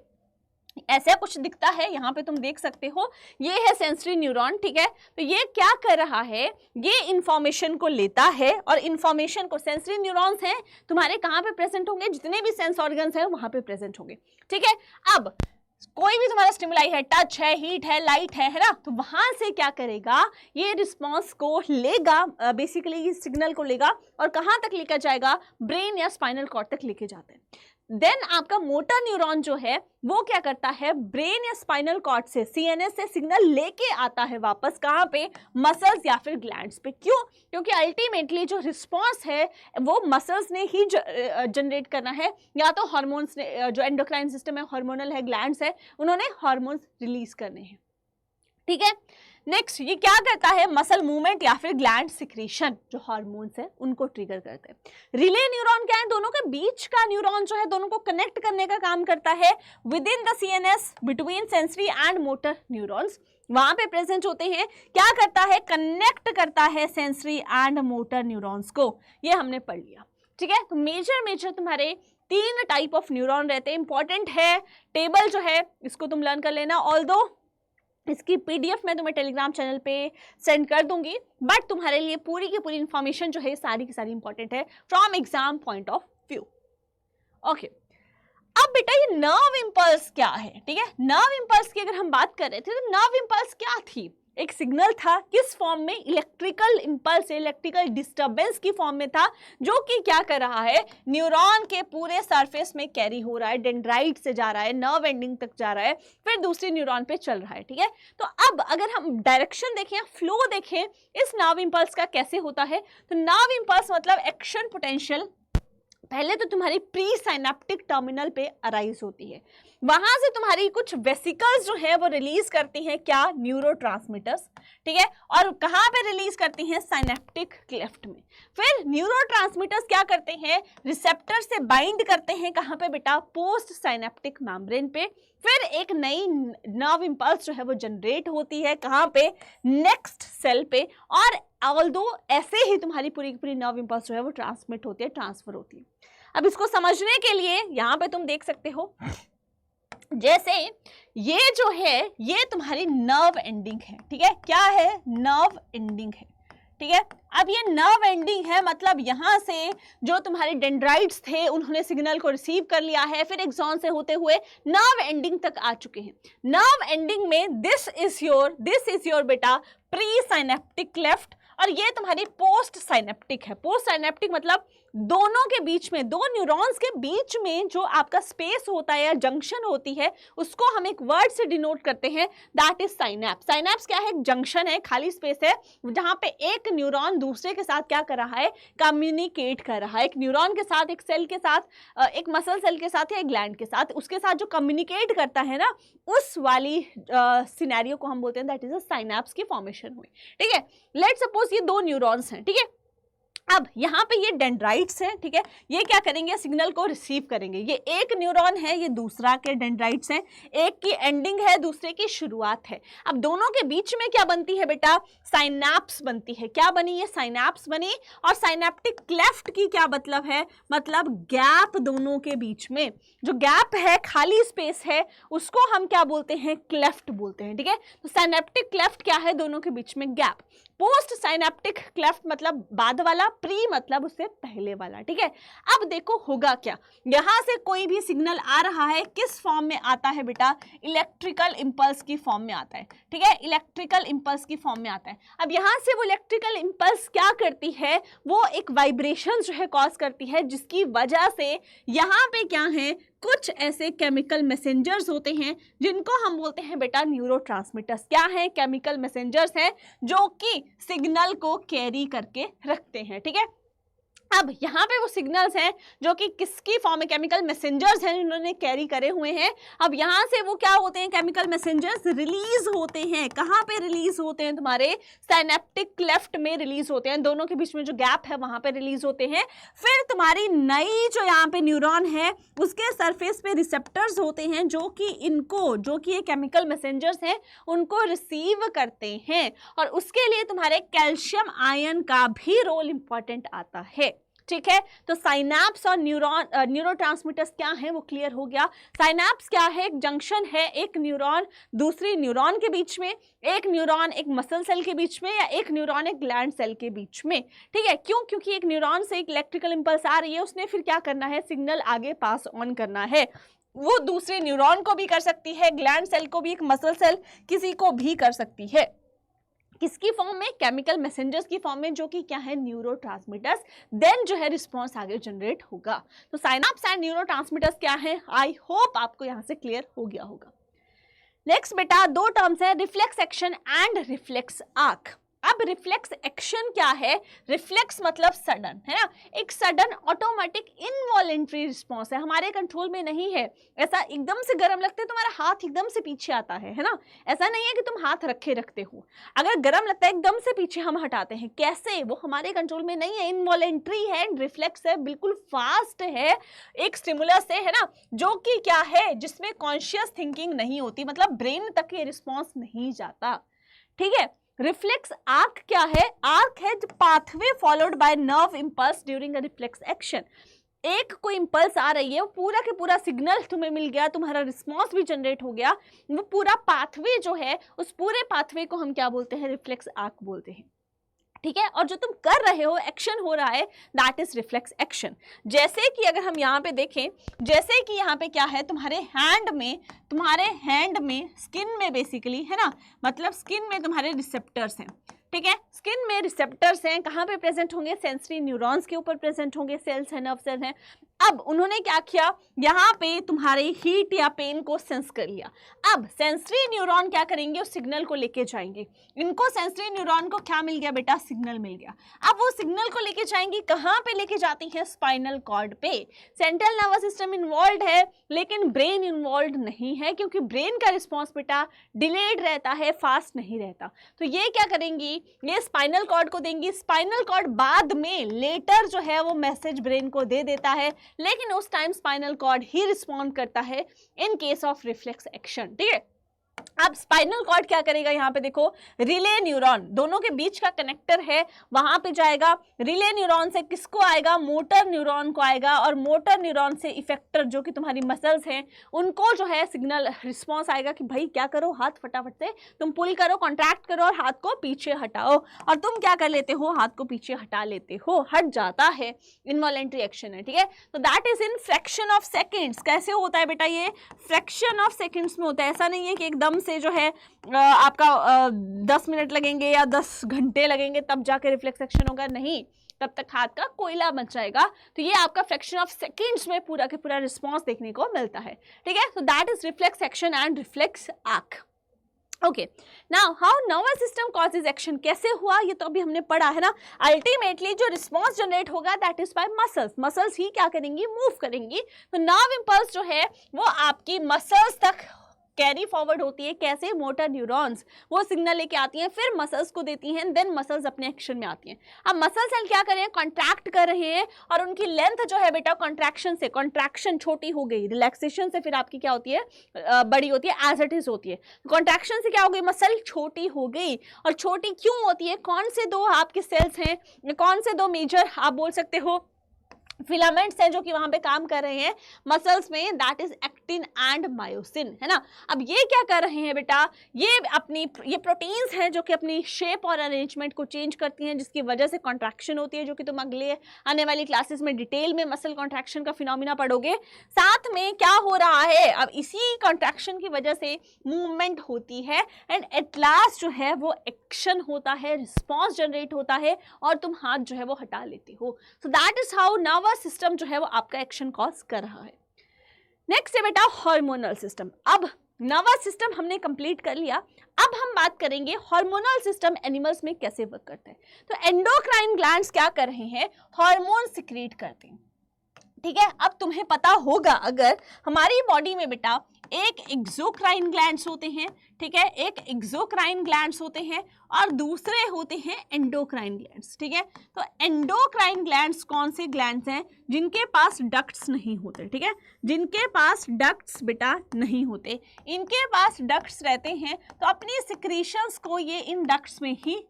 ऐसा कुछ दिखता है, यहाँ पे तुम देख सकते हो, ये है सेंसरी न्यूरॉन। ठीक है, तो ये क्या कर रहा है, ये इंफॉर्मेशन को लेता है और इंफॉर्मेशन को, सेंसरी न्यूरॉन्स हैं तुम्हारे कहाँ पे प्रेजेंट होंगे, जितने भी सेंस ऑर्गन्स हैं वहां पे प्रेजेंट होंगे। ठीक है, अब कोई भी तुम्हारा स्टिमुलाई है, टच है, हीट है, लाइट है ना, तो वहां से क्या करेगा, ये रिस्पॉन्स को लेगा, बेसिकली ये सिग्नल को लेगा और कहां तक लेकर जाएगा, ब्रेन या स्पाइनल कॉर्ड तक लेके जाते हैं। देन आपका मोटर न्यूरॉन जो है वो क्या करता है, ब्रेन या स्पाइनल कॉर्ड से, सीएनएस से सिग्नल लेके आता है वापस कहाँ पे, मसल्स या फिर ग्लैंड्स पे। क्यों? क्योंकि अल्टीमेटली जो रिस्पॉन्स है वो मसल्स ने ही जनरेट करना है, या तो हार्मोन्स ने, जो एंडोक्राइन सिस्टम है, हार्मोनल है, ग्लैंड्स है, उन्होंने हार्मोन्स रिलीज करने हैं। ठीक है, नेक्स्ट ये क्या करता है, मसल मूवमेंट या फिर ग्लैंड सिक्रीशन, जो हार्मोन्स है उनको ट्रिगर करते हैं। रिले न्यूरॉन क्या है, दोनों के बीच का न्यूरॉन जो है, दोनों को कनेक्ट करने का काम करता है with in the CNS between sensory and motor neurons, वहां पे प्रेजेंट होते हैं। क्या करता है, कनेक्ट करता है सेंसरी एंड मोटर न्यूरॉन्स को, ये हमने पढ़ लिया। ठीक है, तो मेजर तुम्हारे 3 टाइप ऑफ न्यूरॉन रहते हैं। इंपॉर्टेंट है, टेबल जो है इसको तुम लर्न कर लेना, ऑल्दो इसकी पीडीएफ मैं तुम्हें टेलीग्राम चैनल पे सेंड कर दूंगी, बट तुम्हारे लिए पूरी की पूरी इंफॉर्मेशन जो है सारी की सारी इंपॉर्टेंट है from exam point of view. Okay, अब बेटा ये नर्व इंपल्स क्या है? ठीक है, नर्व इंपल्स की अगर हम बात कर रहे थे तो नर्व इंपल्स क्या थी, एक सिग्नल था, किस फॉर्म में, इलेक्ट्रिकल इंपल्स, इलेक्ट्रिकल डिस्टरबेंस की फॉर्म में था, जो कि क्या कर रहा है, न्यूरॉन के पूरे सरफेस में कैरी हो रहा है, डेंड्राइट से जा रहा है, नर्व एंडिंग तक जा रहा है, फिर दूसरी न्यूरॉन पे चल रहा है। ठीक है, तो अब अगर हम डायरेक्शन देखें, फ्लो देखें इस नर्व इंपल्स का कैसे होता है, तो नर्व इंपल्स मतलब एक्शन पोटेंशियल पहले तो तुम्हारी प्री साइनेप्टिक टर्मिनल पे अराइज होती है, वहां से तुम्हारी कुछ वेसिकल्स जो है वो रिलीज करती हैं क्या, न्यूरोट्रांसमीटर्स। ठीक है, और कहां पे रिलीज करती हैं, साइनेप्टिक क्लेफ्ट में। फिर न्यूरोट्रांसमीटर्स क्या करते हैं, रिसेप्टर से बाइंड करते हैं कहां पे बेटा, पोस्ट साइनेप्टिक मेम्ब्रेन पे। फिर एक नई नर्व इंपल्स जो है वो जनरेट होती है कहां पे, नेक्स्ट सेल पे, और ऑल्दो ऐसे ही तुम्हारी पूरी की पूरी नर्व इंपल्स जो है वो ट्रांसमिट होती है, ट्रांसफर होती है। अब इसको समझने के लिए यहाँ पे तुम देख सकते हो, जैसे ये जो है ये तुम्हारी नर्व एंडिंग है। ठीक है, क्या है, नर्व एंडिंग है। ठीक है, अब ये नर्व एंडिंग है मतलब यहाँ से जो तुम्हारे डेंड्राइट्स थे उन्होंने सिग्नल को रिसीव कर लिया है, फिर एक्सॉन से होते हुए नर्व एंडिंग तक आ चुके हैं। नर्व एंडिंग में दिस इज योर बेटा प्री साइनेप्टिक क्लेफ्ट, और ये तुम्हारी पोस्ट साइनेप्टिक है। पोस्ट साइनेप्टिक मतलब दोनों के बीच में, दो न्यूरॉन्स के बीच में जो आपका स्पेस होता है या जंक्शन होती है, उसको हम एक वर्ड से डिनोट करते हैं, दैट इज साइनैप्स। साइनैप्स क्या है? एक जंक्शन है, खाली स्पेस है, जहां पे एक न्यूरॉन दूसरे के साथ क्या कर रहा है? कम्युनिकेट कर रहा है। एक न्यूरॉन के साथ, एक सेल के साथ, एक मसल सेल के साथ या एक ग्लैंड के साथ, उसके साथ जो कम्युनिकेट करता है ना, उस वाली सिनेरियो को हम बोलते हैं दैट इज अ साइनैप्स की फॉर्मेशन हुई। ठीक है, लेट्स सपोज ये दो न्यूरॉन्स हैं। ठीक है, अब यहाँ पे ये डेंड्राइट्स हैं। ठीक है, ये क्या करेंगे? सिग्नल को रिसीव करेंगे। ये एक न्यूरॉन है, ये दूसरा के डेंड्राइट्स हैं, एक की एंडिंग है, दूसरे की शुरुआत है। अब दोनों के बीच में क्या बनती है बेटा? साइनैप्स बनती है। क्या बनी? ये साइनैप्स बनी। और साइनेप्टिक क्लेफ्ट की क्या मतलब है? मतलब गैप दोनों के बीच में, जो गैप है, खाली स्पेस है, उसको हम क्या बोलते हैं? क्लेफ्ट बोलते हैं। ठीक है, तो साइनेप्टिक क्लेफ्ट क्या है? दोनों के बीच में गैप। पोस्ट साइनेप्टिक क्लेफ्ट मतलब बाद वाला, प्री मतलब उससे पहले वाला। ठीक है, अब देखो होगा क्या, यहां से कोई भी सिग्नल आ रहा है, किस फॉर्म में आता है बेटा? इलेक्ट्रिकल इंपल्स की फॉर्म में आता है। ठीक है, इलेक्ट्रिकल इंपल्स की फॉर्म में आता है। अब यहां से वो इलेक्ट्रिकल इंपल्स क्या करती है? वो एक वाइब्रेशन जो है कॉज करती है, जिसकी वजह से यहां पे क्या है? कुछ ऐसे केमिकल मैसेंजर्स होते हैं जिनको हम बोलते हैं बेटा न्यूरोट्रांसमीटर्स। क्या है? केमिकल मैसेंजर्स हैं जो कि सिग्नल को कैरी करके रखते हैं। ठीक है, अब यहाँ पे वो सिग्नल्स हैं जो कि किसकी फॉर्म में? केमिकल मैसेंजर्स हैं जिन्होंने कैरी करे हुए हैं। अब यहाँ से वो क्या होते हैं? केमिकल मैसेंजर्स रिलीज होते हैं। कहाँ पे रिलीज होते हैं? तुम्हारे साइनेप्टिक क्लेफ्ट में रिलीज होते हैं, दोनों के बीच में जो गैप है वहां पे रिलीज होते हैं। फिर तुम्हारी नई जो यहाँ पे न्यूरॉन है, उसके सरफेस पे रिसेप्टर्स होते हैं जो कि इनको, जो कि ये केमिकल मैसेंजर्स हैं, उनको रिसीव करते हैं। और उसके लिए तुम्हारे कैल्शियम आयन का भी रोल इंपॉर्टेंट आता है। ठीक है, तो साइनैप्स और न्यूरोट्रांसमीटर्स क्या है वो क्लियर हो गया। साइनैप्स क्या है? एक जंक्शन है, एक न्यूरॉन दूसरी न्यूरॉन के बीच में, एक न्यूरॉन एक मसल सेल के बीच में, या एक न्यूरॉन एक ग्लैंड सेल के बीच में। ठीक है, क्यों? क्योंकि एक न्यूरॉन से एक इलेक्ट्रिकल इंपल्स आ रही है, उसने फिर क्या करना है? सिग्नल आगे पास ऑन करना है। वो दूसरे न्यूरॉन को भी कर सकती है, ग्लैंड सेल को भी, एक मसल सेल किसी को भी कर सकती है। किसकी फॉर्म में? केमिकल मैसेंजर्स की फॉर्म में, जो कि क्या है? न्यूरोट्रांसमीटर्स। देन जो है रिस्पॉन्स आगे जनरेट होगा। तो साइनैप्स एंड न्यूरोट्रांसमीटर्स क्या है? आई होप आपको यहां से क्लियर हो गया होगा। नेक्स्ट बेटा दो टर्म्स है, reflex action and reflex arc. अब रिफ्लेक्स एक्शन क्या है? रिफ्लेक्स मतलब सडन, है ना, एक सडन ऑटोमेटिक इनवॉलेंट्री रिस्पॉन्स है, हमारे कंट्रोल में नहीं है। ऐसा एकदम से गर्म लगता है, तुम्हारा हाथ एकदम से पीछे आता है ना, ऐसा नहीं है कि तुम हाथ रखे रखते हो। अगर गर्म लगता है एकदम से पीछे हम हटाते हैं, कैसे? वो हमारे कंट्रोल में नहीं है, इनवॉलेंट्री है। रिफ्लेक्स है, बिल्कुल फास्ट है, एक स्टिमुलस है ना, जो कि क्या है? जिसमें कॉन्शियस थिंकिंग नहीं होती, मतलब ब्रेन तक ये रिस्पॉन्स नहीं जाता। ठीक है, रिफ्लेक्स आर्क क्या है? आर्क है pathway followed by nerve impulse during a reflex action. एक कोई इंपल्स आ रही है, वो पूरा के पूरा सिग्नल तुम्हें मिल गया, तुम्हारा रिस्पॉन्स भी जनरेट हो गया, वो पूरा पाथवे जो है, उस पूरे पाथवे को हम क्या बोलते हैं? रिफ्लेक्स आर्क बोलते हैं। ठीक है, और जो तुम कर रहे हो, एक्शन हो रहा है, दैट इज रिफ्लेक्स एक्शन। जैसे कि अगर हम यहाँ पे देखें, जैसे कि यहाँ पे क्या है? तुम्हारे हैंड में स्किन में बेसिकली, है ना, मतलब स्किन में तुम्हारे रिसेप्टर्स हैं। ठीक है, स्किन में रिसेप्टर्स हैं, कहाँ पे प्रेजेंट होंगे? सेंसरी न्यूरॉन्स के ऊपर प्रेजेंट होंगे, सेल्स है, नर्व सेल हैं। अब उन्होंने क्या किया? यहाँ पे तुम्हारे हीट या पेन को सेंस कर लिया। अब सेंसरी न्यूरॉन क्या करेंगे? उस सिग्नल को लेके जाएंगे। इनको सेंसरी न्यूरॉन को क्या मिल गया बेटा? सिग्नल मिल गया। अब वो सिग्नल को लेके जाएंगी, कहाँ पे लेके जाती है? स्पाइनल कॉर्ड पे। सेंट्रल नर्वस सिस्टम इन्वॉल्व है, लेकिन ब्रेन इन्वॉल्व नहीं है, क्योंकि ब्रेन का रिस्पॉन्स बेटा डिलेड रहता है, फास्ट नहीं रहता। तो ये क्या करेंगी? ये स्पाइनल कॉर्ड को देंगी। स्पाइनल कॉर्ड बाद में लेटर जो है वो मैसेज ब्रेन को दे देता है, लेकिन उस टाइम स्पाइनल कॉर्ड ही रिस्पॉन्ड करता है in case of reflex action. ठीक है, अब स्पाइनल कॉर्ड क्या करेगा? यहाँ पे देखो, रिले न्यूरॉन, दोनों के बीच का कनेक्टर है, वहां पे जाएगा। रिले न्यूरॉन से किसको आएगा? मोटर न्यूरॉन को आएगा, और मोटर न्यूरॉन से इफेक्टर, जो कि तुम्हारी मसल्स हैं, उनको जो है सिग्नल रिस्पॉन्स आएगा कि भाई क्या करो, हाथ फटाफट से तुम पुल करो, कॉन्ट्रैक्ट करो और हाथ को पीछे हटाओ। और तुम क्या कर लेते हो? हाथ को पीछे हटा लेते हो, हट जाता है, इनवॉलेंट्री एक्शन है। ठीक है, तो that is in fraction of seconds. कैसे होता है बेटा? ये फ्रैक्शन ऑफ सेकेंड्स में होता है, ऐसा नहीं है कि एकदम एकदम से जो है आपका 10 मिनट लगेंगे या 10 घंटे लगेंगे तब जाके रिफ्लेक्स एक्शन होगा, नहीं, तब तक हाथ का कोयला बच जाएगा। तो ये आपका फ्रैक्शन ऑफ सेकेंड्स में पूरा के पूरा रिस्पॉन्स देखने को मिलता है, ठीक है। So that is reflex action and reflex arc. Okay, now how nervous system causes action, कैसे हुआ ये तो अभी हमने पढ़ा है ना। अल्टीमेटली जो रिस्पॉन्स जनरेट होगा that is by muscles, muscles ही क्या करेंगी, मूव करेंगी। तो नर्व इंपल्स जो है वो आपकी मसल्स तक कैरी फॉरवर्ड होती है, कैसे, मोटर न्यूरॉन्स वो सिग्नल लेके आती हैं, फिर मसल्स को देती हैं, देन मसल्स अपने एक्शन में आती हैं। अब मसल सेल क्या कर रहे हैं, कॉन्ट्रैक्ट कर रहे हैं और उनकी लेंथ जो है बेटा कॉन्ट्रैक्शन से, कॉन्ट्रैक्शन छोटी हो गई, रिलैक्सेशन से फिर आपकी क्या होती है, बड़ी होती है, एज इट इज होती है। कॉन्ट्रैक्शन से क्या हो गई, मसल छोटी हो गई। और छोटी क्यों होती है, कौन से दो आपके सेल्स हैं, कौन से दो मेजर आप बोल सकते हो फिलामेंट्स हैं जो कि वहां पे काम कर रहे हैं मसल्स में, that is actin and myosin, है ना। अब ये क्या कर रहे हैं बेटा, ये प्रोटीन्स हैं जो कि अपनी शेप और अरेंजमेंट को चेंज करती हैं, जिसकी वजह से कॉन्ट्रैक्शन होती है, जो कि तुम अगले आने वाली क्लासेस में डिटेल में मसल कॉन्ट्रैक्शन का फिनोमिना पढ़ोगे। साथ में क्या हो रहा है, अब इसी कॉन्ट्रैक्शन की वजह से मूवमेंट होती है एंड एट लास्ट जो है वो एक्शन होता है, रिस्पॉन्स जनरेट होता है और तुम हाथ जो है वो हटा लेते हो। So that is how nervous system जो है वो आपका एक्शन कॉज कर रहा है। नेक्स्ट है बेटा हार्मोनल सिस्टम। अब नर्वस सिस्टम हमने कंप्लीट कर लिया, अब हम बात करेंगे हार्मोनल सिस्टम एनिमल्स में कैसे वर्क करता है। तो एंडोक्राइन ग्लैंड्स क्या कर रहे हैं, हार्मोन सिक्रीट करते हैं, ठीक है। अब तुम्हें पता होगा अगर हमारी बॉडी में बेटा एक एक्सोक्राइन ग्लैंड्स होते हैं, ठीक है, एक एक्सोक्राइन ग्लैंड्स होते हैं और दूसरे होते हैं एंडोक्राइन ग्लैंड्स, ठीक है। तो एंडोक्राइन ग्लैंड्स कौन से ग्लैंड्स हैं, जिनके पास डक्ट्स नहीं होते, ठीक है, जिनके पास डक्ट्स बेटा नहीं होते। इनके पास डक्ट्स रहते हैं तो अपनी सिक्रीशंस को ये इन डक्ट्स में ही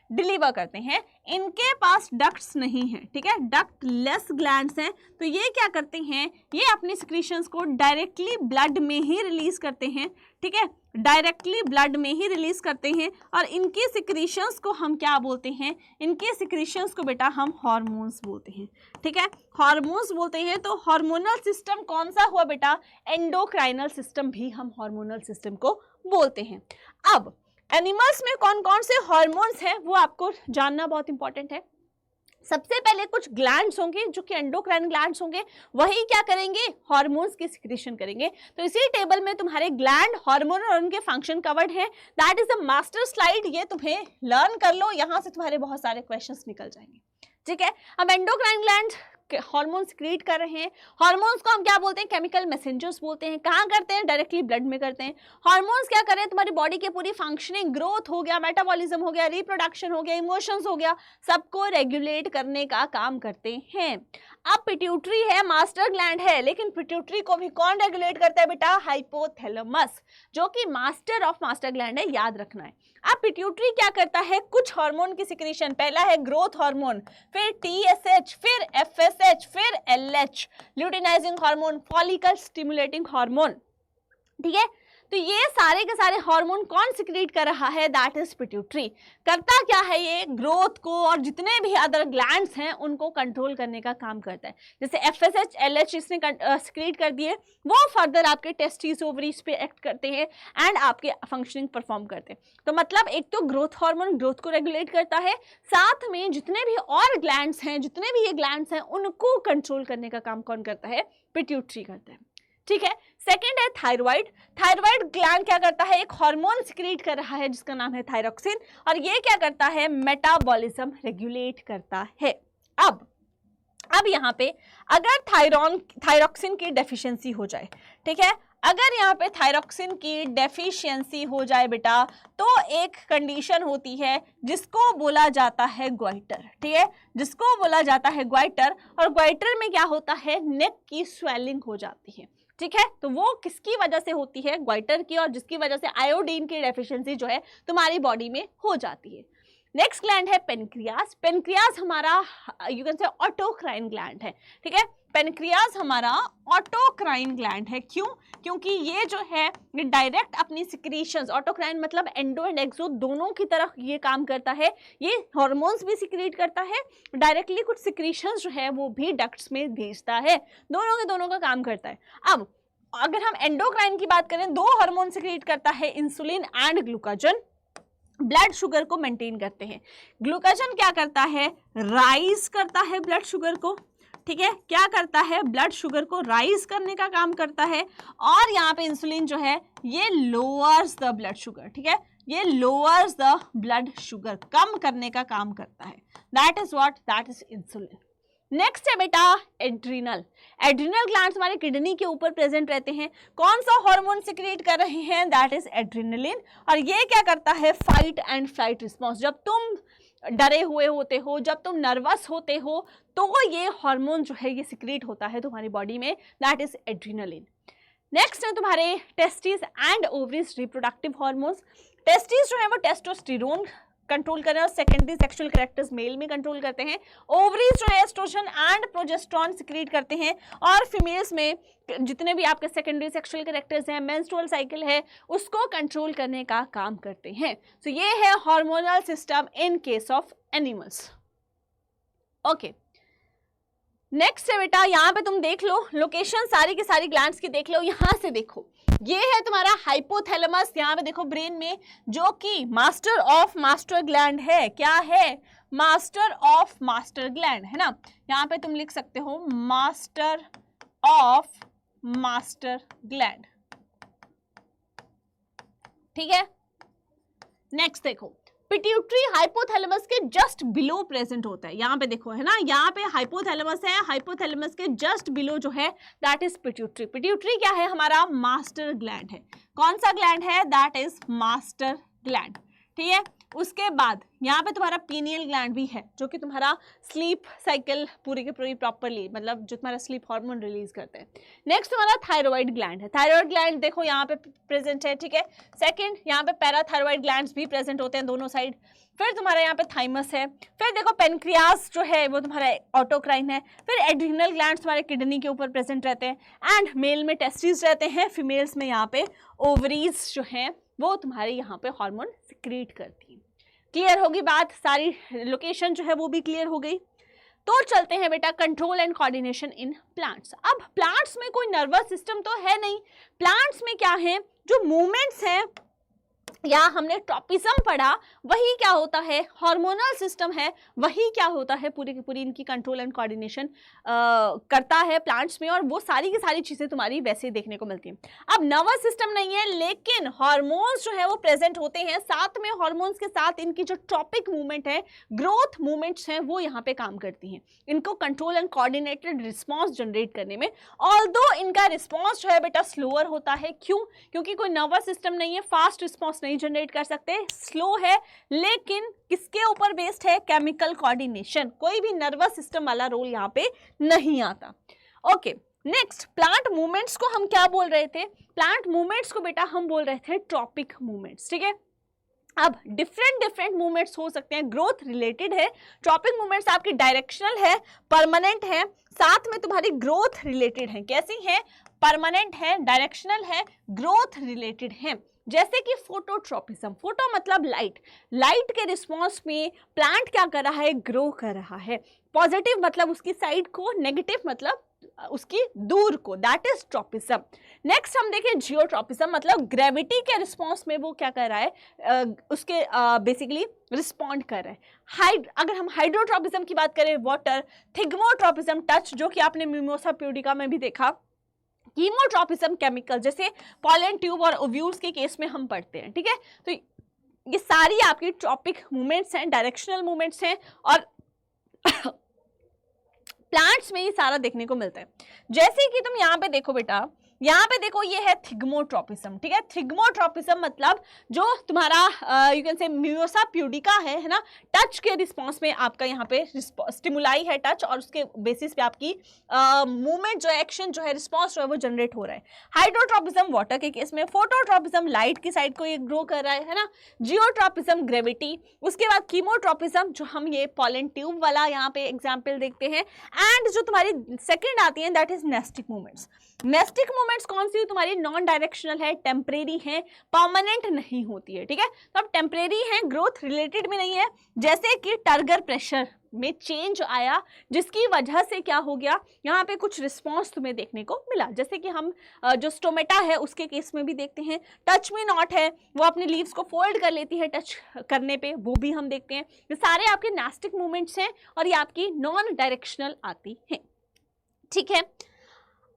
डिलीवर करते हैं। इनके पास डक्ट्स नहीं है, ठीक है, डक्ट लेस ग्लैंड्स हैं, तो ये क्या करते हैं, ये अपनी सिक्रीशंस को डायरेक्टली ब्लड में ही रिलीज करते हैं, ठीक है, डायरेक्टली ब्लड में ही रिलीज करते हैं। और इनकी सिक्रीशंस को हम क्या बोलते हैं, इनके सिक्रीशंस को बेटा हम हार्मोन्स बोलते हैं, ठीक है, हार्मोन्स बोलते हैं। तो हार्मोनल सिस्टम कौन सा हुआ बेटा, एंडोक्राइनल सिस्टम भी हम हार्मोनल सिस्टम को बोलते हैं। अब एनिमल्स में कौन कौन से हार्मोन्स हैं वो आपको जानना बहुत इंपॉर्टेंट है। सबसे पहले कुछ ग्लैंड्स होंगे जो कि एंडोक्राइन ग्लैंड्स होंगे, वही क्या करेंगे, हार्मोन्स की सिक्रीशन करेंगे। तो इसी टेबल में तुम्हारे ग्लैंड, हार्मोन और उनके फंक्शन कवर्ड है, that is the master slide, ये तुम्हें लर्न कर लो, यहां से तुम्हारे बहुत सारे क्वेश्चंस निकल जाएंगे, ठीक है। अब एंडोक्राइन ग्लैंड हार्मोन क्रिएट कर रहे हैं, हार्मोन्स को हम क्या बोलते हैं, केमिकल मैसेंजर्स बोलते हैं। कहाँ करते हैं, डायरेक्टली ब्लड में करते हैं। हार्मोन्स क्या करें, तुम्हारी बॉडी के पूरी फंक्शनिंग, ग्रोथ हो गया, मेटाबॉलिज्म हो गया, रिप्रोडक्शन हो गया, इमोशंस हो गया, सबको रेगुलेट करने का काम करते हैं। अब पिट्यूटरी है, मास्टर ग्लैंड है, लेकिन पिट्यूटरी को भी कौन रेगुलेट करता है बेटा, हाइपोथैलेमस, जो कि मास्टर ऑफ मास्टर ग्लैंड है, याद रखना है। अब पिट्यूटरी क्या करता है, कुछ हार्मोन की सिक्रीशन, पहला है ग्रोथ हार्मोन, फिर TSH, फिर FSH, फिर LH, luteinizing hormone, follicle stimulating hormone, ठीक है। तो ये सारे के सारे हार्मोन कौन सिक्रीट कर रहा है, दैट इज पिट्यूटरी। करता क्या है, ये ग्रोथ को और जितने भी अदर ग्लैंड्स हैं उनको कंट्रोल करने का काम करता है। जैसे FSH, LH इसने सिक्रीट कर दिए, वो फर्दर आपके टेस्टिस, ओवरीज पे एक्ट करते हैं एंड आपके फंक्शनिंग परफॉर्म करते हैं। तो मतलब एक तो ग्रोथ हार्मोन ग्रोथ को रेगुलेट करता है, साथ में जितने भी और ग्लैंड्स हैं, जितने भी ये ग्लैंड्स हैं उनको कंट्रोल करने का काम कौन करता है, पिट्यूटरी करता है, ठीक है। सेकेंड है थायराइड। थायराइड ग्लैंड क्या करता है, एक हार्मोन सिक्रीट कर रहा है जिसका नाम है थायरोक्सिन, और ये क्या करता है, मेटाबॉलिज्म रेगुलेट करता है। अब यहाँ पे अगर थायरोक्सिन की डेफिशिएंसी हो जाए, ठीक है, अगर यहाँ पे थायरोक्सिन की डेफिशिएंसी हो जाए बेटा, तो एक कंडीशन होती है जिसको बोला जाता है ग्वाइटर, ठीक है, जिसको बोला जाता है ग्वाइटर। और ग्वाइटर में क्या होता है, नेक की स्वेलिंग हो जाती है, ठीक है। तो वो किसकी वजह से होती है, ग्वाइटर की, और जिसकी वजह से आयोडीन की डेफिशिएंसी जो है तुम्हारी बॉडी में हो जाती है। नेक्स्ट ग्लैंड है पेनक्रियास। पेनक्रियास हमारा you can say autocrine gland है, ठीक है। पेनक्रियास हमारा ऑटोक्राइन ग्लैंड है, क्यों, क्योंकि ये जो है ये डायरेक्ट अपनी सिक्रीशंस, ऑटोक्राइन मतलब एंडो एंड एक्सो दोनों की तरफ ये काम करता है, ये हार्मोन्स भी सिक्रीट करता है, डायरेक्टली कुछ सिक्रीशंस जो है वो भी डक्ट्स में भेजता है, दोनों के दोनों का काम करता है। अब अगर हम एंडोक्राइन की बात करें, 2 हार्मोन सिक्रीट करता है, insulin and glucagon, blood sugar को मेंटेन करते हैं। ग्लूकागन क्या करता है, राइज करता है ब्लड शुगर को, ठीक है, क्या करता है, ब्लड शुगर को राइज करने का काम करता है। और यहाँ पे इंसुलिन जो है ये लोअर्स द ब्लड शुगर, ठीक है, ये लोअर्स द ब्लड शुगर, कम करने का काम करता है। That is what, that is insulin. Next है बेटा एड्रिनल। एड्रिनल ग्लैंड्स हमारे किडनी के ऊपर प्रेजेंट रहते हैं। कौन सा हार्मोन सिक्रीट कर रहे हैं, दैट इज एड्रिनलिन। और ये क्या करता है, फाइट एंड फ्लाइट रिस्पॉन्स। जब तुम डरे हुए होते हो, जब तुम नर्वस होते हो, तो ये हार्मोन जो है ये सिक्रीट होता है तुम्हारी बॉडी में, दैट इज एड्रिनलिन। नेक्स्ट है तुम्हारे testis and ovaries reproductive hormones. Testis जो है वो टेस्टोस्टेरोन कंट्रोल कर रहे हैं और सेकेंडरी सेक्सुअल कैरेक्टर्स मेल में कंट्रोल करते हैं। ओवरीज जो है एस्ट्रोजन एंड प्रोजेस्टेरॉन सिक्रीट करते हैं। और फीमेल्स में जितने भी आपके सेकेंडरी सेक्सुअल कैरेक्टर्स हैं, मेंस्ट्रुअल साइकिल है, उसको कंट्रोल करने का काम करते हैं। सो ये है hormonal system in case of animals. Okay, next है बेटा, यहाँ पे तुम देख लो लोकेशन सारी की सारी ग्लैंड्स की देख लो। यहाँ से देखो, ये है तुम्हारा हाइपोथैलेमस, यहाँ पे देखो ब्रेन में, जो कि मास्टर ऑफ मास्टर ग्लैंड है। क्या है, मास्टर ऑफ मास्टर ग्लैंड है ना। यहाँ पे तुम लिख सकते हो मास्टर ऑफ मास्टर ग्लैंड, ठीक है। नेक्स्ट देखो, पिट्यूटरी हाइपोथैलेमस के जस्ट बिलो प्रेजेंट होता है। यहाँ पे देखो है ना, यहाँ पे हाइपोथैलेमस है, हाइपोथैलेमस के जस्ट बिलो जो है दैट इज पिट्यूटरी। पिट्यूटरी क्या है, हमारा मास्टर ग्लैंड है। कौन सा ग्लैंड है, दैट इज मास्टर ग्लैंड, ठीक है। उसके बाद यहाँ पे तुम्हारा पीनियल ग्लैंड भी है, जो कि तुम्हारा स्लीप साइकिल पूरी की पूरी प्रॉपरली, मतलब जो तुम्हारा स्लीप हार्मोन रिलीज करते हैं। नेक्स्ट तुम्हारा थायराइड ग्लैंड है। थायराइड ग्लैंड देखो यहाँ पे प्रेजेंट है, ठीक है। सेकंड, यहाँ पे पैराथायराइड ग्लैंड्स भी प्रेजेंट होते हैं दोनों साइड। फिर तुम्हारा यहाँ पे थाइमस है। फिर देखो पेनक्रियास जो है वो तुम्हारा ऑटोक्राइन है। फिर एड्रिनल ग्लैंड्स तुम्हारे किडनी के ऊपर प्रेजेंट रहते हैं। एंड मेल में टेस्टिस रहते हैं, फीमेल्स में यहाँ पे ओवरीज जो है वो तुम्हारे यहाँ पे हार्मोन सिक्रीट करती है। क्लियर होगी बात, सारी लोकेशन जो है वो भी क्लियर हो गई। तो चलते हैं बेटा control and coordination in plants. अब प्लांट्स में कोई नर्वस सिस्टम तो है नहीं। प्लांट्स में क्या है, जो मूवमेंट्स हैं, या हमने ट्रॉपिज्म पढ़ा, वही क्या होता है, हार्मोनल सिस्टम है, वही क्या होता है, पूरी की पूरी इनकी कंट्रोल एंड कोऑर्डिनेशन करता है प्लांट्स में। और वो सारी की सारी चीज़ें तुम्हारी वैसे देखने को मिलती हैं। अब नर्वस सिस्टम नहीं है, लेकिन हार्मोन्स जो है वो प्रेजेंट होते हैं। साथ में हार्मोन्स के साथ इनकी जो ट्रॉपिक मूवमेंट है, ग्रोथ मूवमेंट्स हैं, वो यहाँ पे काम करती हैं, इनको control and coordinated response generate करने में। ऑल्दो इनका रिस्पॉन्स जो है बेटा स्लोअर होता है। क्यों, क्योंकि कोई नर्वस सिस्टम नहीं है, फास्ट रिस्पॉन्स नहीं जनरेट कर सकते, स्लो है। लेकिन किसके ऊपर बेस्ड है, केमिकल कोऑर्डिनेशन। कोई भी नर्वस सिस्टम वाला रोल यहाँ पे नहीं आता। ओके, नेक्स्ट प्लांट मूवमेंट्स को हम क्या बोल रहे थे, प्लांट मूवमेंट्स को बेटा हम बोल रहे थे ट्रॉपिक मूवमेंट्स, ठीक है। अब डिफरेंट मूवमेंट्स हो सकते हैं, ग्रोथ रिलेटेड है। ट्रॉपिक मूवमेंट्स आपकी डायरेक्शनल है, परमानेंट है, साथ में तुम्हारी ग्रोथ रिलेटेड है। कैसी है, परमानेंट है, डायरेक्शनल है, ग्रोथ रिलेटेड है। जैसे कि फोटोट्रॉपिज्म, फोटो मतलब लाइट, लाइट के रिस्पॉन्स में प्लांट क्या कर रहा है, ग्रो कर रहा है। पॉजिटिव मतलब उसकी साइड को, नेगेटिव मतलब उसकी दूर को, दैट इज ट्रॉपिज्म। नेक्स्ट हम देखें जियोट्रॉपिज्म, मतलब ग्रेविटी के रिस्पॉन्स में वो क्या कर रहा है, उसके बेसिकली रिस्पॉन्ड कर रहा है। अगर हम हाइड्रोट्रॉपिज्म की बात करें, वाटर। थिग्मोट्रॉपिज्म टच, जो कि आपने मिमोसा प्यूडिका में भी देखा। कीमोट्रॉपिज्म केमिकल, जैसे पॉलन ट्यूब और ओव्यूल्स के केस में हम पढ़ते हैं, ठीक है। तो ये सारी आपकी ट्रॉपिक मूवमेंट्स हैं, डायरेक्शनल मूवमेंट्स हैं, और प्लांट्स में ये सारा देखने को मिलता है। जैसे कि तुम यहाँ पे देखो बेटा, यहाँ पे देखो ये है थिग्मोट्रॉपिज्म, ठीक है। थिग्मोट्रॉपिज्म मतलब जो तुम्हारा you can say mimosa pudica है ना, टच के रिस्पॉन्स में आपका यहाँ पे स्टिमुलाई है टच, और उसके बेसिस पे आपकी मूवमेंट जो एक्शन जो है, रिस्पॉन्स जो है वो जनरेट हो रहा है। हाइड्रोट्रॉपिज्म वाटर के केस में, फोटोट्रॉपिज्म लाइट की साइड को ये ग्रो कर रहा है ना, जियोट्रॉपिज्म ग्रेविटी। उसके बाद कीमोट्रॉपिज्म, जो हम ये पॉलन ट्यूब वाला यहाँ पे एग्जाम्पल देखते हैं। एंड जो तुम्हारी सेकेंड आती है that is nastic movements. Nastic movements कौन सी, तुम्हारी नॉन डायरेक्शनल है, टेम्परेरी है, परमानेंट नहीं होती है, ठीक है। तो अब टेम्परेरी है, ग्रोथ रिलेटेड भी नहीं है। जैसे कि टर्गर प्रेशर, में चेंज आया, जिसकी वजह से क्या हो गया, यहाँ पे कुछ रिस्पॉन्स तुम्हें देखने को मिला। जैसे कि हम जो स्टोमेटा है उसके केस में भी देखते हैं, टच मी नॉट है, वो अपने लीव्स को फोल्ड कर लेती है टच करने पे, वो भी हम देखते हैं। ये सारे आपके नास्टिक मूवमेंट्स हैं और ये आपकी नॉन डायरेक्शनल आती हैं, ठीक है।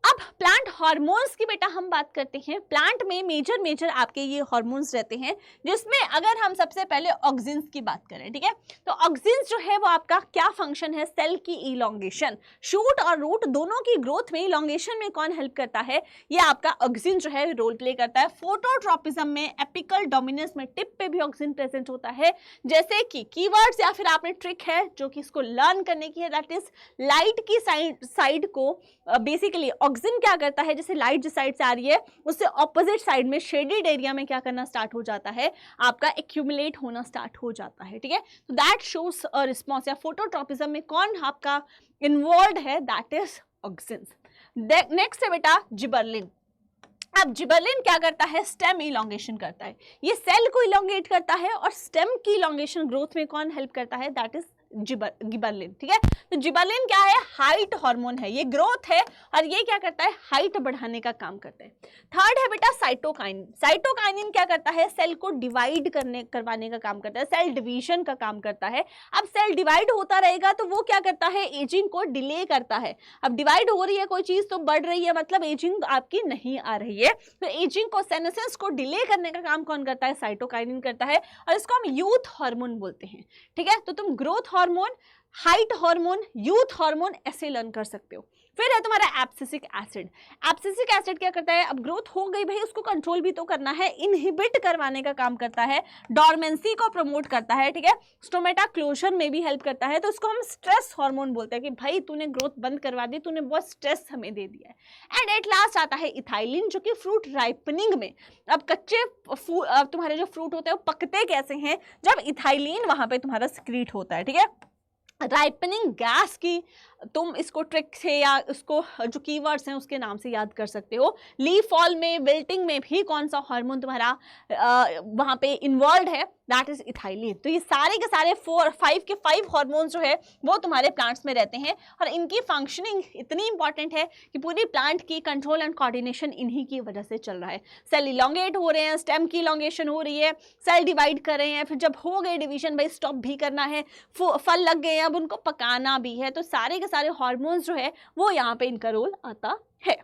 अब प्लांट हार्मोन्स की बेटा हम बात करते हैं। प्लांट में मेजर आपके ये हार्मोन्स रहते हैं, जिसमें अगर हम सबसे पहले ऑक्सिन्स की बात करें, ठीक है, तो ऑक्सिन्स जो है वो आपका क्या फंक्शन है, सेल की इलोंगेशन। शूट और रूट दोनों की ग्रोथ में इलोंगेशन में कौन हेल्प करता है, ये आपका ऑक्सिन जो है रोल प्ले करता है। फोटोट्रोपिज्म में एपिकल डोमिनेंस में टिप पे भी ऑक्सिन प्रेजेंट होता है। जैसे कि कीवर्ड्स या फिर आपने ट्रिक है जो कि इसको लर्न करने की है, दैट इज लाइट की साइड को बेसिकली ऑक्सिन क्या करता है, जैसे लाइट जिस साइड से आ रही है उससे ऑपोजिट साइड में शेडेड एरिया में क्या करना स्टार्ट हो जाता है, आपका एक्यूमुलेट होना स्टार्ट हो जाता है, ठीक है। तो दैट शोज अ रिस्पॉन्स। या फोटोट्रोपिज्म में कौन आपका इन्वॉल्व है, दैट इज ऑक्सिन्स। नेक्स्ट है बेटा जिबरलिन। अब जिबरलिन क्या करता है, स्टेम इलोंगेशन करता है। ये सेल को इलोंगेट करता है और स्टेम की इलोंगेशन ग्रोथ में कौन हेल्प करता है, दैट इज गिबरलिन, ठीक है। तो जिबरलिन क्या है, हाइट हार्मोन है, ये ग्रोथ है और ये क्या करता है, हाइट बढ़ाने का काम करता है। थर्ड है बेटा साइटोकाइनिन। साइटोकाइनिन क्या करता है, सेल को डिवाइड करवाने का काम करता है, सेल डिवीजन का काम करता है। अब सेल डिवाइड होता रहेगा तो वो क्या करता है, एजिंग को डिले करता है। अब डिवाइड हो रही है कोई चीज तो बढ़ रही है, मतलब एजिंग आपकी नहीं आ रही है, तो एजिंग को, सेनेसेस को डिले करने का काम कौन करता है, साइटोकाइनिन करता है और इसको हम यूथ हार्मोन बोलते हैं, ठीक है। तो तुम growth hormone, height hormone, youth hormone ऐसे लर्न कर सकते हो। फिर है तुम्हारा एब्सिसिक एसिड। एब्सिसिक एसिड क्या करता है, अब ग्रोथ हो गई भाई, उसको कंट्रोल भी तो करना है, इनहिबिट करवाने का काम करता है, डॉर्मेंसी को प्रमोट करता है, ठीक है। स्टोमेटा क्लोजर में भी हेल्प करता है, तो उसको हम स्ट्रेस हार्मोन बोलते हैं कि भाई तूने ग्रोथ बंद करवा दी, तूने बहुत स्ट्रेस हमें दे दिया है। एंड एट लास्ट आता है इथाइलिन, जो कि फ्रूट राइपनिंग में, अब कच्चे तुम्हारे जो फ्रूट होते हैं वो पकते कैसे हैं, जब इथाइलिन वहां पे तुम्हारा सिक्रीट होता है, ठीक है। राइपनिंग गैस की तुम इसको ट्रिक से या उसको जो कीवर्ड्स हैं उसके नाम से याद कर सकते हो। लीफ फॉल में, विल्टिंग में भी कौन सा हार्मोन तुम्हारा वहाँ पे इन्वॉल्व है, दैट इज इथाइलिन। तो ये सारे के सारे 5 हार्मोन्स जो है वो तुम्हारे प्लांट्स में रहते हैं और इनकी फंक्शनिंग इतनी इंपॉर्टेंट है कि पूरी प्लांट की कंट्रोल एंड कोऑर्डिनेशन इन्हीं की वजह से चल रहा है। सेल इलोंगेट हो रहे हैं, स्टेम की इलोंगेशन हो रही है, सेल डिवाइड कर रहे हैं, फिर जब हो गए डिवीजन भाई स्टॉप भी करना है, फल लग गए हैं अब उनको पकाना भी है, तो सारे के सारे हार्मोन्स जो है वो यहाँ पे इनका रोल आता है।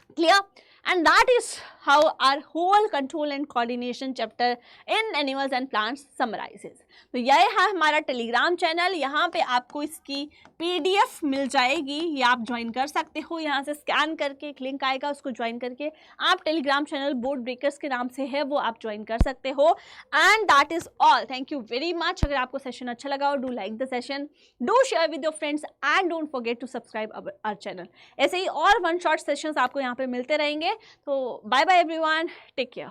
Clear? And that is how our whole control and coordination chapter in animals and plants summarizes. तो यह है हमारा टेलीग्राम चैनल, यहाँ पे आपको इसकी PDF मिल जाएगी, ये आप ज्वाइन कर सकते हो, यहाँ से स्कैन करके एक लिंक आएगा, उसको ज्वाइन करके आप टेलीग्राम चैनल बोर्ड ब्रेकर्स के नाम से है वो आप ज्वाइन कर सकते हो। And that is all, thank you very much. अगर आपको सेशन अच्छा लगा हो, do like the session, do share with your friends and don't forget to subscribe our channel. ऐसे ही और 1 शॉट सेशंस आपको यहाँ पे मिलते रहेंगे। तो bye bye everyone, take care.